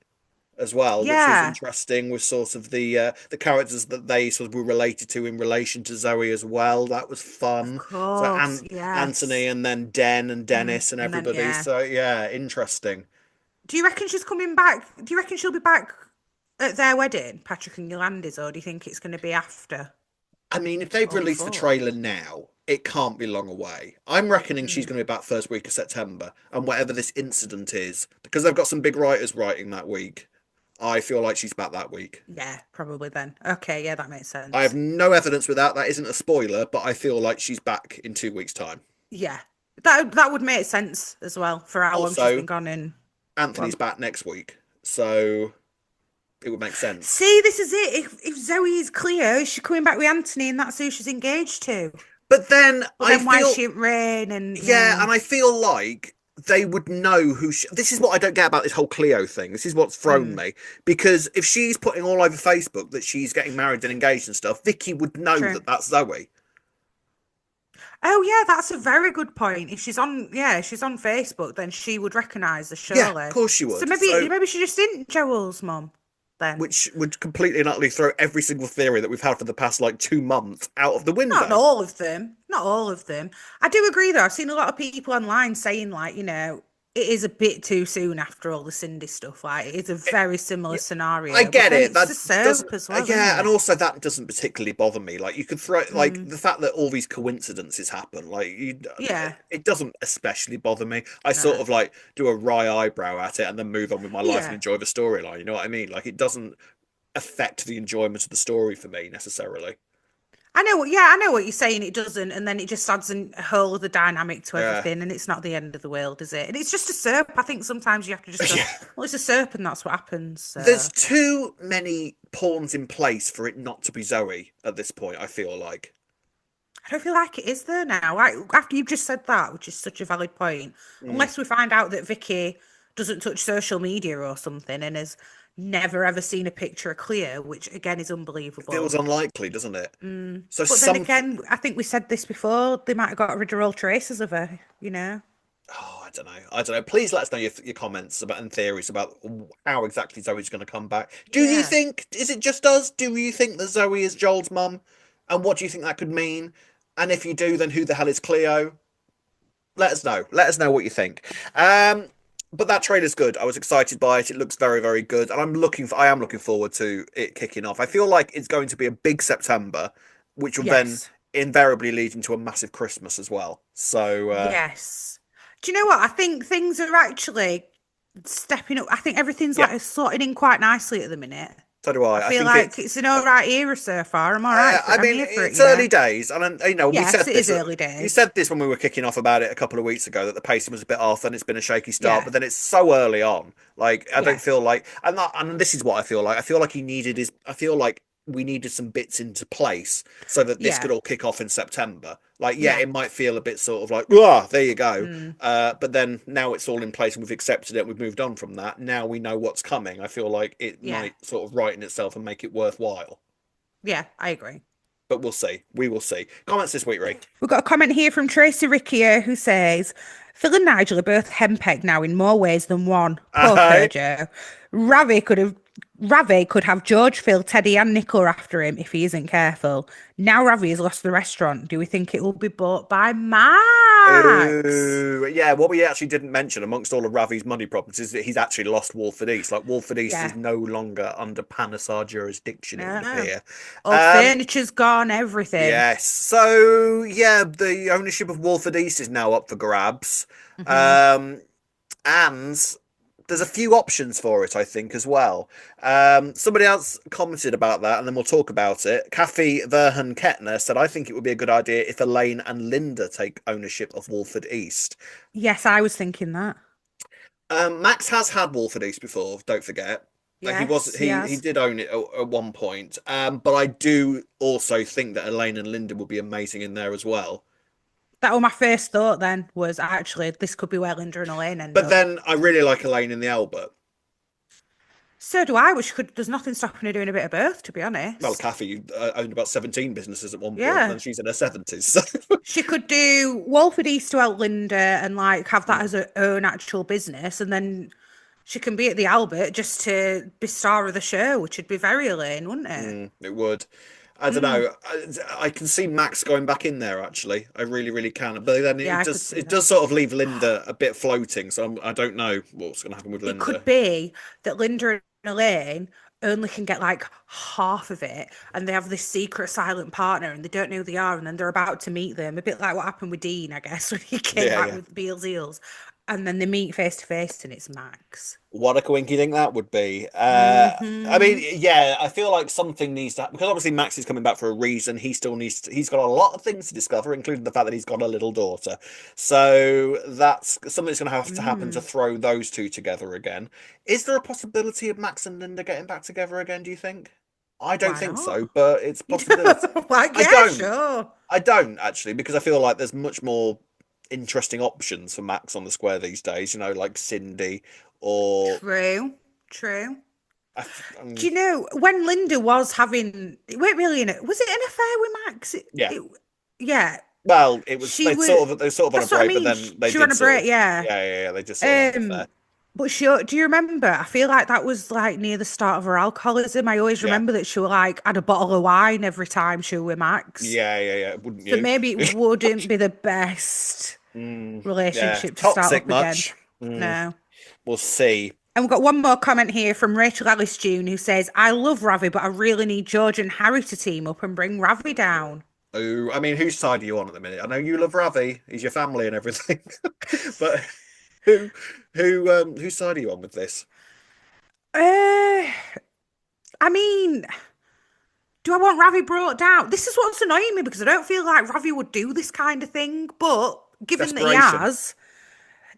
Speaker 2: as well, which was
Speaker 1: Yeah,
Speaker 2: interesting. With sort of the characters that they sort of were related to in relation to Zoe as well. That was
Speaker 1: of
Speaker 2: fun. So
Speaker 1: course.
Speaker 2: Anthony
Speaker 1: Yes.
Speaker 2: and then Den and
Speaker 1: Mm.
Speaker 2: Dennis and
Speaker 1: And then
Speaker 2: everybody.
Speaker 1: yeah.
Speaker 2: So yeah, interesting.
Speaker 1: Do you reckon she's coming back? Do you reckon she'll be back at their wedding, Patrick and Yolanda's, or do you think it's going to be after
Speaker 2: I mean, if they've
Speaker 1: or
Speaker 2: released the
Speaker 1: before?
Speaker 2: trailer now, it can't be long away. I'm reckoning she's
Speaker 1: Mm.
Speaker 2: going to be back first week of September, and whatever this incident is, because they've got some big writers writing that week. I feel like she's back that week.
Speaker 1: Yeah, probably then. Okay, yeah, that makes
Speaker 2: I have
Speaker 1: sense.
Speaker 2: no evidence with that. That isn't a spoiler, but I feel like she's back in 2 weeks' time.
Speaker 1: Yeah, that would make sense as well for how long she's been
Speaker 2: Also,
Speaker 1: gone in. Go
Speaker 2: Anthony's
Speaker 1: on.
Speaker 2: back next week, so it would make sense.
Speaker 1: See, this is it. If Zoe is clear, is she coming back with Anthony, and that's who she's engaged to?
Speaker 2: But then
Speaker 1: But
Speaker 2: I
Speaker 1: then why is
Speaker 2: feel,
Speaker 1: she at Rain? And
Speaker 2: yeah,
Speaker 1: yeah,
Speaker 2: and I feel like they would know who this is what I don't get about this whole Cleo thing. This is what's thrown
Speaker 1: mm,
Speaker 2: me because if she's putting all over Facebook that she's getting married and engaged and stuff, Vicky would know
Speaker 1: true.
Speaker 2: that that's Zoe.
Speaker 1: Oh yeah, that's a very good point. If she's on, yeah, if she's on Facebook, then she would recognise her
Speaker 2: Yeah, of
Speaker 1: surely.
Speaker 2: course she
Speaker 1: So
Speaker 2: would.
Speaker 1: maybe
Speaker 2: So
Speaker 1: maybe she just isn't Joel's mum then.
Speaker 2: which would completely and utterly throw every single theory that we've had for the past like 2 months out of the
Speaker 1: Not
Speaker 2: window.
Speaker 1: all of them. Not all of them. I do agree though. I've seen a lot of people online saying like, it is a bit too soon after all the Cindy stuff. Like it is a very similar
Speaker 2: I
Speaker 1: scenario. But
Speaker 2: get
Speaker 1: then
Speaker 2: it.
Speaker 1: it's
Speaker 2: That
Speaker 1: a soap
Speaker 2: doesn't,
Speaker 1: as well, isn't
Speaker 2: yeah, and
Speaker 1: it?
Speaker 2: also that doesn't particularly bother me. Like you could throw, like
Speaker 1: Mm,
Speaker 2: the fact that all these coincidences happen, like
Speaker 1: yeah.
Speaker 2: it doesn't especially bother me. I sort
Speaker 1: No.
Speaker 2: of like do a wry eyebrow at it and then move on with my life and
Speaker 1: Yeah.
Speaker 2: enjoy the storyline. You know what I mean? Like it doesn't affect the enjoyment of the story for me necessarily.
Speaker 1: I know what you're saying. It doesn't, and then it just adds a whole other dynamic to
Speaker 2: Yeah,
Speaker 1: everything, and it's not the end of the world, is it? And it's just a soap. I think sometimes you have to just go,
Speaker 2: yeah.
Speaker 1: well, it's a soap, and that's what happens.
Speaker 2: There's
Speaker 1: So
Speaker 2: too many pawns in place for it not to be Zoe at this point. I feel like.
Speaker 1: I don't feel like it is there now. After you've just said that, which is such a valid point,
Speaker 2: Mm.
Speaker 1: unless we find out that Vicky doesn't touch social media or something and has never ever seen a picture of Cleo, which again is
Speaker 2: Feels
Speaker 1: unbelievable.
Speaker 2: unlikely, doesn't it? So
Speaker 1: But then
Speaker 2: some
Speaker 1: again, I think we said this before, they might have got rid of all traces of her.
Speaker 2: Oh, I don't know. I don't know. Please let us know your comments about and theories about how exactly Zoe's going to come back. Do you
Speaker 1: Yeah.
Speaker 2: think, is it just us? Do you think that Zoe is Joel's mum? And what do you think that could mean? And if you do, then who the hell is Cleo? Let us know. Let us know what you think. But that trailer's good. I was excited by it. It looks very, very good. And I am looking forward to it kicking off. I feel like it's going to be a big September, which will then
Speaker 1: Yes.
Speaker 2: invariably lead into a massive Christmas as well. So,
Speaker 1: Yes. Do you know what? I think things are actually stepping up. I think everything's
Speaker 2: yeah,
Speaker 1: like sorting in quite nicely at the minute.
Speaker 2: so do
Speaker 1: I
Speaker 2: I. I
Speaker 1: feel
Speaker 2: think
Speaker 1: like
Speaker 2: it's
Speaker 1: it's an all right era so far. I'm all right for
Speaker 2: I
Speaker 1: it. I'm
Speaker 2: mean,
Speaker 1: here for it,
Speaker 2: it's early days, and we
Speaker 1: Yes,
Speaker 2: said
Speaker 1: it
Speaker 2: this.
Speaker 1: is early
Speaker 2: You
Speaker 1: days.
Speaker 2: said this when we were kicking off about it a couple of weeks ago that the pacing was a bit off, and it's been a shaky start.
Speaker 1: Yeah.
Speaker 2: But then it's so early on. Like I don't
Speaker 1: Yeah.
Speaker 2: feel like, and this is what I feel like. I feel like he needed his. I feel like we needed some bits into place so that this could
Speaker 1: Yeah.
Speaker 2: all kick off in September. Like, yeah,
Speaker 1: Yeah.
Speaker 2: it might feel a bit sort of like, ah, there you go.
Speaker 1: Mm.
Speaker 2: But then now it's all in place and we've accepted it. We've moved on from that. Now we know what's coming. I feel like it
Speaker 1: Yeah.
Speaker 2: might sort of right in itself and make it worthwhile.
Speaker 1: Yeah, I agree.
Speaker 2: But we'll see. We will see. Comments this week, Ray.
Speaker 1: We've got a comment here from Tracy Rickier who says, Phil and Nigel are both henpecked now in more ways than one. Poor
Speaker 2: Aye.
Speaker 1: Kojo. Ravi could have Ravi could have George, Phil, Teddy, and Nicola after him if he isn't careful. Now Ravi has lost the restaurant. Do we think it will be bought by Max?
Speaker 2: Ooh, yeah, what we actually didn't mention amongst all of Ravi's money problems is that he's actually lost Walford East. Like Walford East is
Speaker 1: Yeah,
Speaker 2: no longer under Panesar jurisdiction, it would
Speaker 1: no.
Speaker 2: appear.
Speaker 1: All the
Speaker 2: Um,
Speaker 1: furniture's gone, everything.
Speaker 2: yes. So yeah, the ownership of Walford East is now up for grabs.
Speaker 1: Hmm.
Speaker 2: Um, and there's a few options for it, I think, as well. Somebody else commented about that, and then we'll talk about it. Kathy Verhan Kettner said, I think it would be a good idea if Elaine and Linda take ownership of Walford East.
Speaker 1: Yes, I was thinking that.
Speaker 2: Max has had Walford East before, don't forget. Like
Speaker 1: Yes, he
Speaker 2: he
Speaker 1: has.
Speaker 2: did own it at one point. But I do also think that Elaine and Linda would be amazing in there as well.
Speaker 1: That was my first thought then, was actually this could be where Linda and Elaine end
Speaker 2: But
Speaker 1: up.
Speaker 2: then I really like Elaine in the Albert.
Speaker 1: So do I, which could, there's nothing stopping her doing a bit of both, to be
Speaker 2: Well,
Speaker 1: honest.
Speaker 2: Kathy owned about 17 businesses at one point, and
Speaker 1: Yeah.
Speaker 2: then she's in her 70s. So.
Speaker 1: She could do Walford East to help Linda and like have that as
Speaker 2: Mm,
Speaker 1: her own actual business, and then she can be at the Albert just to be star of the show, which would be very Elaine, wouldn't it?
Speaker 2: it would. I don't
Speaker 1: Mm.
Speaker 2: know. I can see Max going back in there. Actually, I really, really can. But then
Speaker 1: Yeah,
Speaker 2: it
Speaker 1: I could
Speaker 2: does.
Speaker 1: see
Speaker 2: It
Speaker 1: that.
Speaker 2: does sort of leave Linda a bit floating. So I don't know what's going to happen with
Speaker 1: It could
Speaker 2: Linda.
Speaker 1: be that Linda and Elaine only can get like half of it, and they have this secret silent partner, and they don't know who they are, and then they're about to meet them. A bit like what happened with Dean, I guess, when he came
Speaker 2: Yeah,
Speaker 1: back
Speaker 2: yeah.
Speaker 1: with Beale's Eels, and then they meet face to face, and it's Max.
Speaker 2: What a coinky think that would be. I mean,
Speaker 1: Hmm.
Speaker 2: yeah, I feel like something needs to happen because obviously Max is coming back for a reason. He still needs to, he's got a lot of things to discover, including the fact that he's got a little daughter. So that's something's going to have to happen to
Speaker 1: Mm.
Speaker 2: throw those two together again. Is there a possibility of Max and Linda getting back together again, do you think? I don't
Speaker 1: Why
Speaker 2: think
Speaker 1: not?
Speaker 2: so, but it's a possibility.
Speaker 1: Like,
Speaker 2: I
Speaker 1: yeah,
Speaker 2: don't.
Speaker 1: sure.
Speaker 2: I don't actually, because I feel like there's much more interesting options for Max on the square these days, like Cindy or
Speaker 1: True, true.
Speaker 2: I f-
Speaker 1: Do you know when Linda was having, it weren't really in it, was it an affair with Max?
Speaker 2: yeah.
Speaker 1: Yeah,
Speaker 2: Well, it was
Speaker 1: she was.
Speaker 2: they were sort of on a
Speaker 1: That's what I
Speaker 2: break, but
Speaker 1: mean.
Speaker 2: then they
Speaker 1: She were on
Speaker 2: did
Speaker 1: a
Speaker 2: sort
Speaker 1: break,
Speaker 2: of
Speaker 1: yeah.
Speaker 2: yeah, they just sort of had an
Speaker 1: Um,
Speaker 2: affair.
Speaker 1: but she, do you remember? I feel like that was like near the start of her alcoholism. I always
Speaker 2: Yeah.
Speaker 1: remember that she was like had a bottle of wine every time she was with Max.
Speaker 2: Yeah, wouldn't
Speaker 1: So
Speaker 2: you?
Speaker 1: maybe it wouldn't be the best
Speaker 2: Yeah.
Speaker 1: relationship to start
Speaker 2: Toxic
Speaker 1: up again.
Speaker 2: much?
Speaker 1: No.
Speaker 2: We'll see.
Speaker 1: And we've got one more comment here from Rachel Ellis June who says, I love Ravi, but I really need George and Harry to team up and bring Ravi down.
Speaker 2: Oh, I mean, whose side are you on at the minute? I know you love Ravi, he's your family and everything, but who whose side are you on with this?
Speaker 1: Uh, I mean, do I want Ravi brought down? This is what's annoying me because I don't feel like Ravi would do this kind of thing, but given that he
Speaker 2: Desperation.
Speaker 1: has,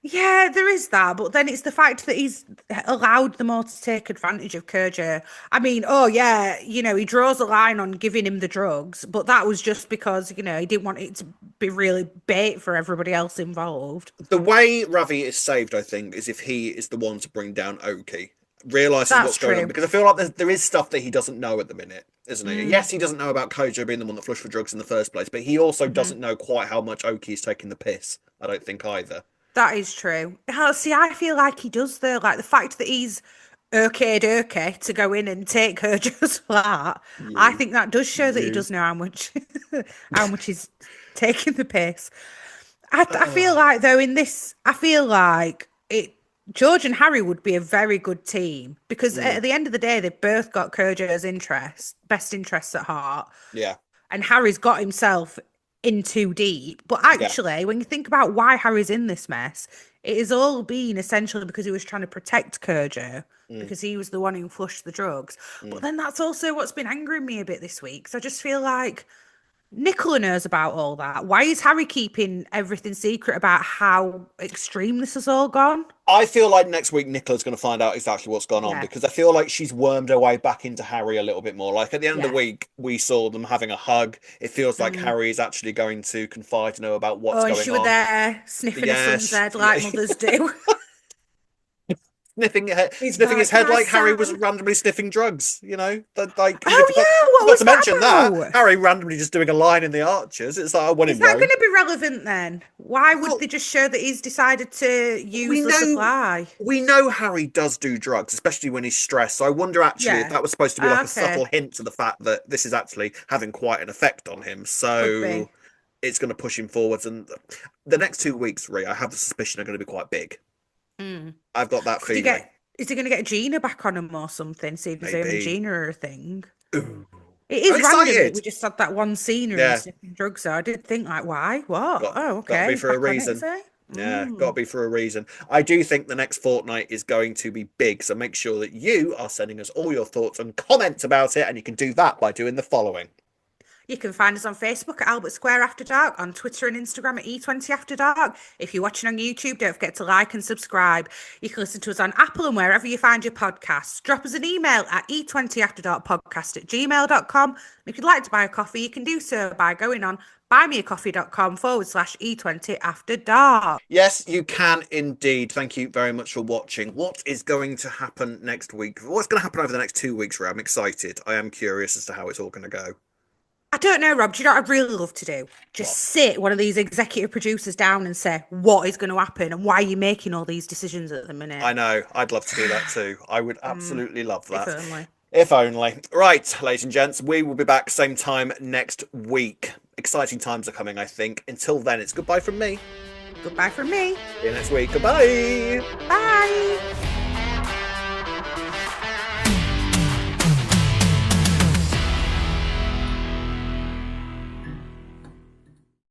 Speaker 1: yeah, there is that, but then it's the fact that he's allowed them all to take advantage of Kojo. I mean, oh yeah, he draws a line on giving him the drugs, but that was just because, he didn't want it to be really bait for everybody else involved.
Speaker 2: The way Ravi is saved, I think, is if he is the one to bring down Oki, realizes
Speaker 1: That's
Speaker 2: what's going on.
Speaker 1: true.
Speaker 2: Because I feel like there is stuff that he doesn't know at the minute, isn't it?
Speaker 1: Mm,
Speaker 2: Yes, he doesn't know about Kojo being the one that flushed for drugs in the first place, but he also
Speaker 1: mhm.
Speaker 2: doesn't know quite how much Oki is taking the piss. I don't think either.
Speaker 1: That is true. See, I feel like he does though. Like the fact that he's okay to go in and take her just flat. I
Speaker 2: You,
Speaker 1: think that does show that he
Speaker 2: you.
Speaker 1: does know how much, how much he's taking the piss. I feel
Speaker 2: Oh,
Speaker 1: like though in this, I feel like it. George and Harry would be a very good team because
Speaker 2: mm,
Speaker 1: at the end of the day, they've both got Kojo's best interests at heart,
Speaker 2: yeah,
Speaker 1: and Harry's got himself in too deep. But
Speaker 2: yeah,
Speaker 1: actually, when you think about why Harry's in this mess, it has all been essentially because he was trying to protect Kojo
Speaker 2: mm,
Speaker 1: because he was the one who flushed the drugs. But
Speaker 2: mm.
Speaker 1: then that's also what's been angering me a bit this week. So I just feel like Nicola knows about all that. Why is Harry keeping everything secret about how extreme this has all gone?
Speaker 2: I feel like next week Nicola's going to find out exactly what's gone on
Speaker 1: Yeah,
Speaker 2: because I feel like she's wormed her way back into Harry a little bit more. Like at the end of the
Speaker 1: yeah.
Speaker 2: week, we saw them having a hug. It feels like
Speaker 1: Mm.
Speaker 2: Harry is actually going to confide to know about what's
Speaker 1: Oh, and
Speaker 2: going
Speaker 1: she were
Speaker 2: on.
Speaker 1: there sniffing her son's
Speaker 2: Yes,
Speaker 1: head
Speaker 2: yeah.
Speaker 1: like mothers do. He's
Speaker 2: Sniffing his
Speaker 1: back,
Speaker 2: head
Speaker 1: my
Speaker 2: like Harry was
Speaker 1: son.
Speaker 2: randomly sniffing drugs. Like you
Speaker 1: Oh yeah, what
Speaker 2: forgot
Speaker 1: was
Speaker 2: to
Speaker 1: that
Speaker 2: mention that
Speaker 1: about?
Speaker 2: Harry randomly just doing a line in the Archers. It's like I went
Speaker 1: Is
Speaker 2: in
Speaker 1: that
Speaker 2: Rome.
Speaker 1: going to be relevant then? Why would
Speaker 2: Well,
Speaker 1: they just show that he's decided to
Speaker 2: we
Speaker 1: use the
Speaker 2: know
Speaker 1: supply?
Speaker 2: we know Harry does do drugs, especially when he's stressed. So I wonder actually if
Speaker 1: Yeah.
Speaker 2: that was supposed to be like a subtle
Speaker 1: Okay.
Speaker 2: hint to the fact that this is actually having quite an effect on him.
Speaker 1: Could
Speaker 2: So
Speaker 1: be.
Speaker 2: it's going to push him forwards. And the next 2 weeks, Ree, I have the suspicion are going to be quite big.
Speaker 1: Mm.
Speaker 2: I've got that
Speaker 1: Could he
Speaker 2: feeling.
Speaker 1: get? Is he going to get Gina back on him or something? See if his him and
Speaker 2: Maybe.
Speaker 1: Gina are a thing.
Speaker 2: Ooh.
Speaker 1: It
Speaker 2: I'm
Speaker 1: is random that
Speaker 2: excited.
Speaker 1: we just had that one scene of him
Speaker 2: Yeah,
Speaker 1: sniffing drugs. So I did think like, why? What?
Speaker 2: got
Speaker 1: Oh,
Speaker 2: got to
Speaker 1: okay.
Speaker 2: be
Speaker 1: He's
Speaker 2: for a
Speaker 1: back on it, is
Speaker 2: reason.
Speaker 1: he?
Speaker 2: Yeah, got to
Speaker 1: Mm.
Speaker 2: be for a reason. I do think the next fortnight is going to be big, so make sure that you are sending us all your thoughts and comments about it, and you can do that by doing the following.
Speaker 1: You can find us on Facebook at Albert Square After Dark, on Twitter and Instagram at E20 After Dark. If you're watching on YouTube, don't forget to like and subscribe. You can listen to us on Apple and wherever you find your podcasts. Drop us an email at e20afterdarkpodcast@gmail.com. And if you'd like to buy a coffee, you can do so by going on buymeacoffee.com/E20 After Dark.
Speaker 2: Yes, you can indeed. Thank you very much for watching. What is going to happen next week? What's going to happen over the next 2 weeks, Ray? I'm excited. I am curious as to how it's all going to go.
Speaker 1: I don't know, Rob. Do you know what I'd really love to do? Just sit one of these executive producers down and say, what is going to happen and why are you making all these decisions at the minute?
Speaker 2: I know. I'd love to do that too. I would absolutely love that.
Speaker 1: If only.
Speaker 2: If only. Right, ladies and gents, we will be back same time next week. Exciting times are coming, I think. Until then, it's goodbye from me.
Speaker 1: Goodbye from me.
Speaker 2: See you next week. Goodbye.
Speaker 1: Bye.